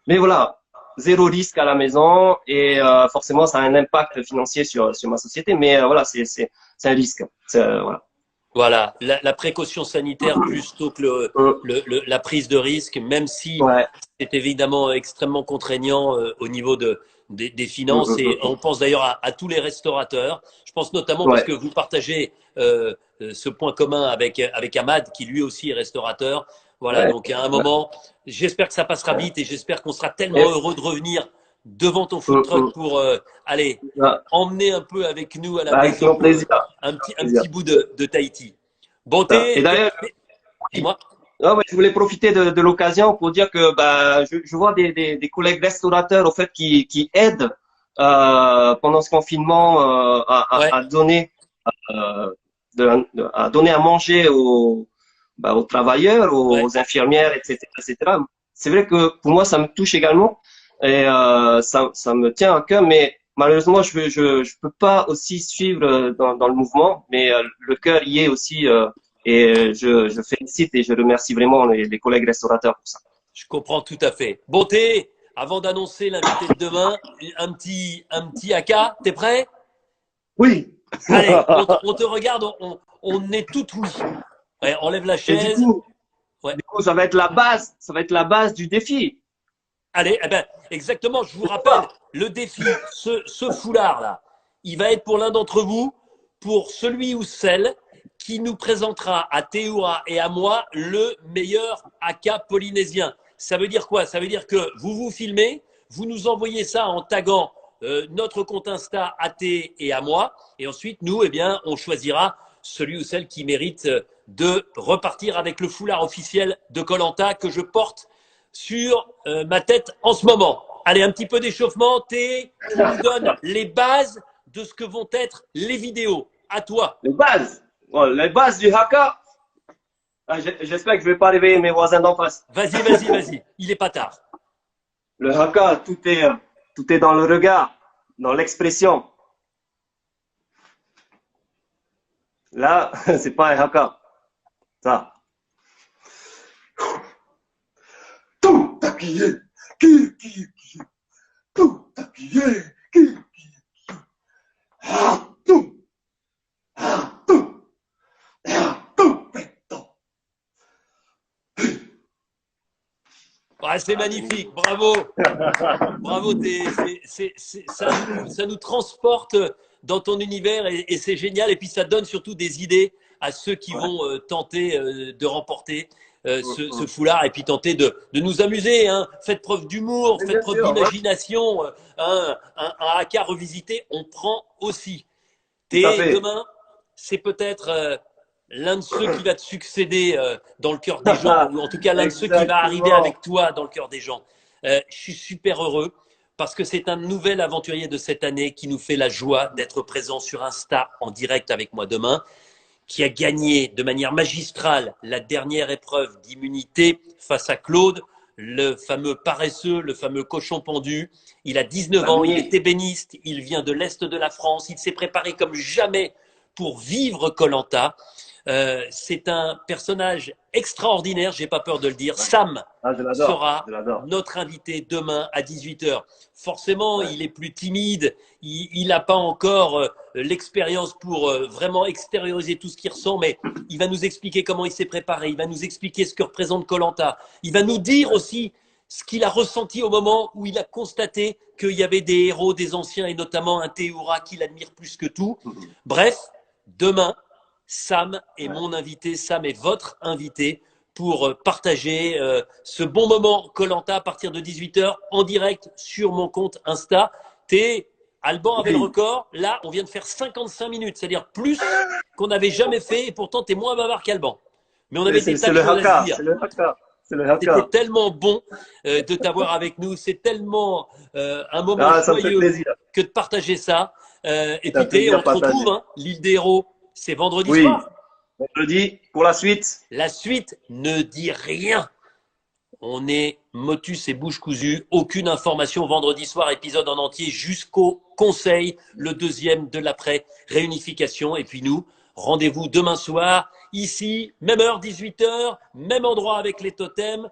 Mais voilà, zéro risque à la maison et forcément ça a un impact financier sur ma société. Mais voilà, c'est un risque. Voilà. Voilà, la précaution sanitaire plus tôt que la prise de risque, même si Ouais. c'est évidemment extrêmement contraignant au niveau des finances. Et on pense d'ailleurs à tous les restaurateurs. Je pense notamment parce Ouais. que vous partagez ce point commun avec Ahmad, qui lui aussi est restaurateur. Voilà, Ouais. donc à un Ouais. moment, j'espère que ça passera vite et j'espère qu'on sera tellement Et, heureux de revenir devant ton food truck pour aller ouais. emmener un peu avec nous à la Bah, avec grand maison plaisir. un Plaisir. petit bout de Tahiti. Et Bonté, d'ailleurs, dis-moi. ah ouais, je voulais profiter de l'occasion pour dire que bah, je vois des collègues restaurateurs au fait qui aident pendant ce confinement Ouais, à donner euh, à donner à manger aux travailleurs, ouais. aux infirmières, etc., etc. C'est vrai que pour moi ça me touche également et ça me tient à cœur, mais malheureusement je peux pas aussi suivre dans le mouvement, mais le cœur y est aussi. Et je félicite et je remercie vraiment les collègues restaurateurs pour ça. Je comprends tout à fait. Bonté, avant d'annoncer l'invité de demain, un petit haka, t'es prêt? Oui. Allez, on te regarde, on est tout oui. Ouais, enlève la Et chaise. Ouais. ça va être la base, ça va être la base du défi. Allez, eh ben, exactement, je vous rappelle, le défi, ce foulard-là, il va être pour l'un d'entre vous, pour celui ou celle qui nous présentera à Théoura et à moi le meilleur haka polynésien. Ça veut dire quoi? Ça veut dire que vous vous filmez, vous nous envoyez ça en taguant notre compte Insta à Thé et à moi, et ensuite, nous, eh bien, on choisira celui ou celle qui mérite de repartir avec le foulard officiel de koh que je porte sur ma tête en ce moment. Allez, un petit peu d'échauffement. Tu nous donnes les bases de ce que vont être les vidéos. À toi. Les bases. Bon, les bases du haka. Ah, j'espère que je vais pas réveiller mes voisins d'en face. Vas-y, vas-y, vas-y. Il est pas tard. Le haka, tout est dans le regard, dans l'expression. Là, c'est pas un haka. Ça. Tout habillé, qui, tout habillé, qui, ah, tout, tout, Ouais, c'est magnifique. Bravo. Bravo. Ça nous transporte dans ton univers et c'est génial. Et puis ça donne surtout des idées à ceux qui Ouais. vont tenter de remporter ce foulard et puis tenter de nous amuser. Hein. Faites preuve d'humour, Mais faites bien preuve sûr, ouais, d'imagination. Un haka revisité, on prend aussi. tout à fait. Demain, c'est peut-être l'un de ceux qui va te succéder dans le cœur des gens, ou en tout cas l'un de ceux qui va arriver Exactement. avec toi dans le cœur des gens. Je suis super heureux parce que c'est un nouvel aventurier de cette année qui nous fait la joie d'être présent sur Insta en direct avec moi demain. qui a gagné de manière magistrale la dernière épreuve d'immunité face à Claude, le fameux paresseux, le fameux cochon pendu. Il a 19 ans, il est ébéniste, il vient de l'Est de la France, il s'est préparé comme jamais pour vivre koh-lanta. C'est un personnage extraordinaire, j'ai pas peur de le dire. Sam sera notre invité demain à 18h. Forcément, il est plus timide, il n'a pas encore l'expérience pour vraiment extérioriser tout ce qu'il ressent, mais il va nous expliquer comment il s'est préparé, il va nous expliquer ce que représente koh-lanta. Il va nous dire aussi ce qu'il a ressenti au moment où il a constaté qu'il y avait des héros, des anciens, et notamment un Théoura qu'il admire plus que tout. Bref, demain, Sam est mon invité, Sam est votre invité pour partager ce bon moment koh-lanta à partir de 18h en direct sur mon compte Insta. Alban avait le record. Là, on vient de faire 55 minutes, c'est-à-dire plus qu'on n'avait jamais fait, et pourtant, tu es moins bavard qu'Alban. Mais on avait des tas de choses à se dire. C'était tellement bon de t'avoir avec nous. C'est tellement un moment joyeux que de partager ça. Et puis, on se retrouve, hein, l'île des héros. C'est vendredi soir. Vendredi pour la suite. La suite ne dit rien. On est motus et bouche cousue. Aucune information vendredi soir, épisode en entier jusqu'au conseil, le deuxième de l'après-réunification. Et puis nous, rendez-vous demain soir, ici, même heure, 18h, même endroit avec les totems,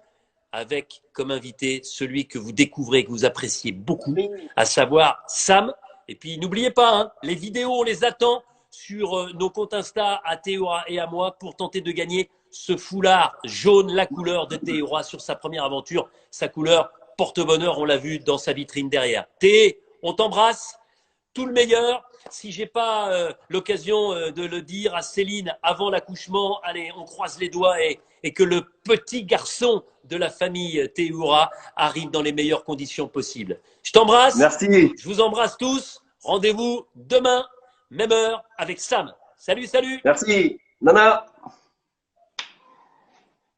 avec comme invité celui que vous découvrez, que vous appréciez beaucoup, à savoir Sam. Et puis n'oubliez pas, hein, les vidéos, on les attend sur nos comptes Insta à Théoura et à moi pour tenter de gagner ce foulard jaune, la couleur de Théoura sur sa première aventure. Sa couleur porte-bonheur, on l'a vu dans sa vitrine derrière. Thé, on t'embrasse, tout le meilleur. Si j'ai pas l'occasion de le dire à Céline avant l'accouchement, allez, on croise les doigts et que le petit garçon de la famille Théoura arrive dans les meilleures conditions possibles. Je t'embrasse. Merci. Je vous embrasse tous. Rendez-vous demain, même heure, avec Sam. Salut, salut. Merci. Nana.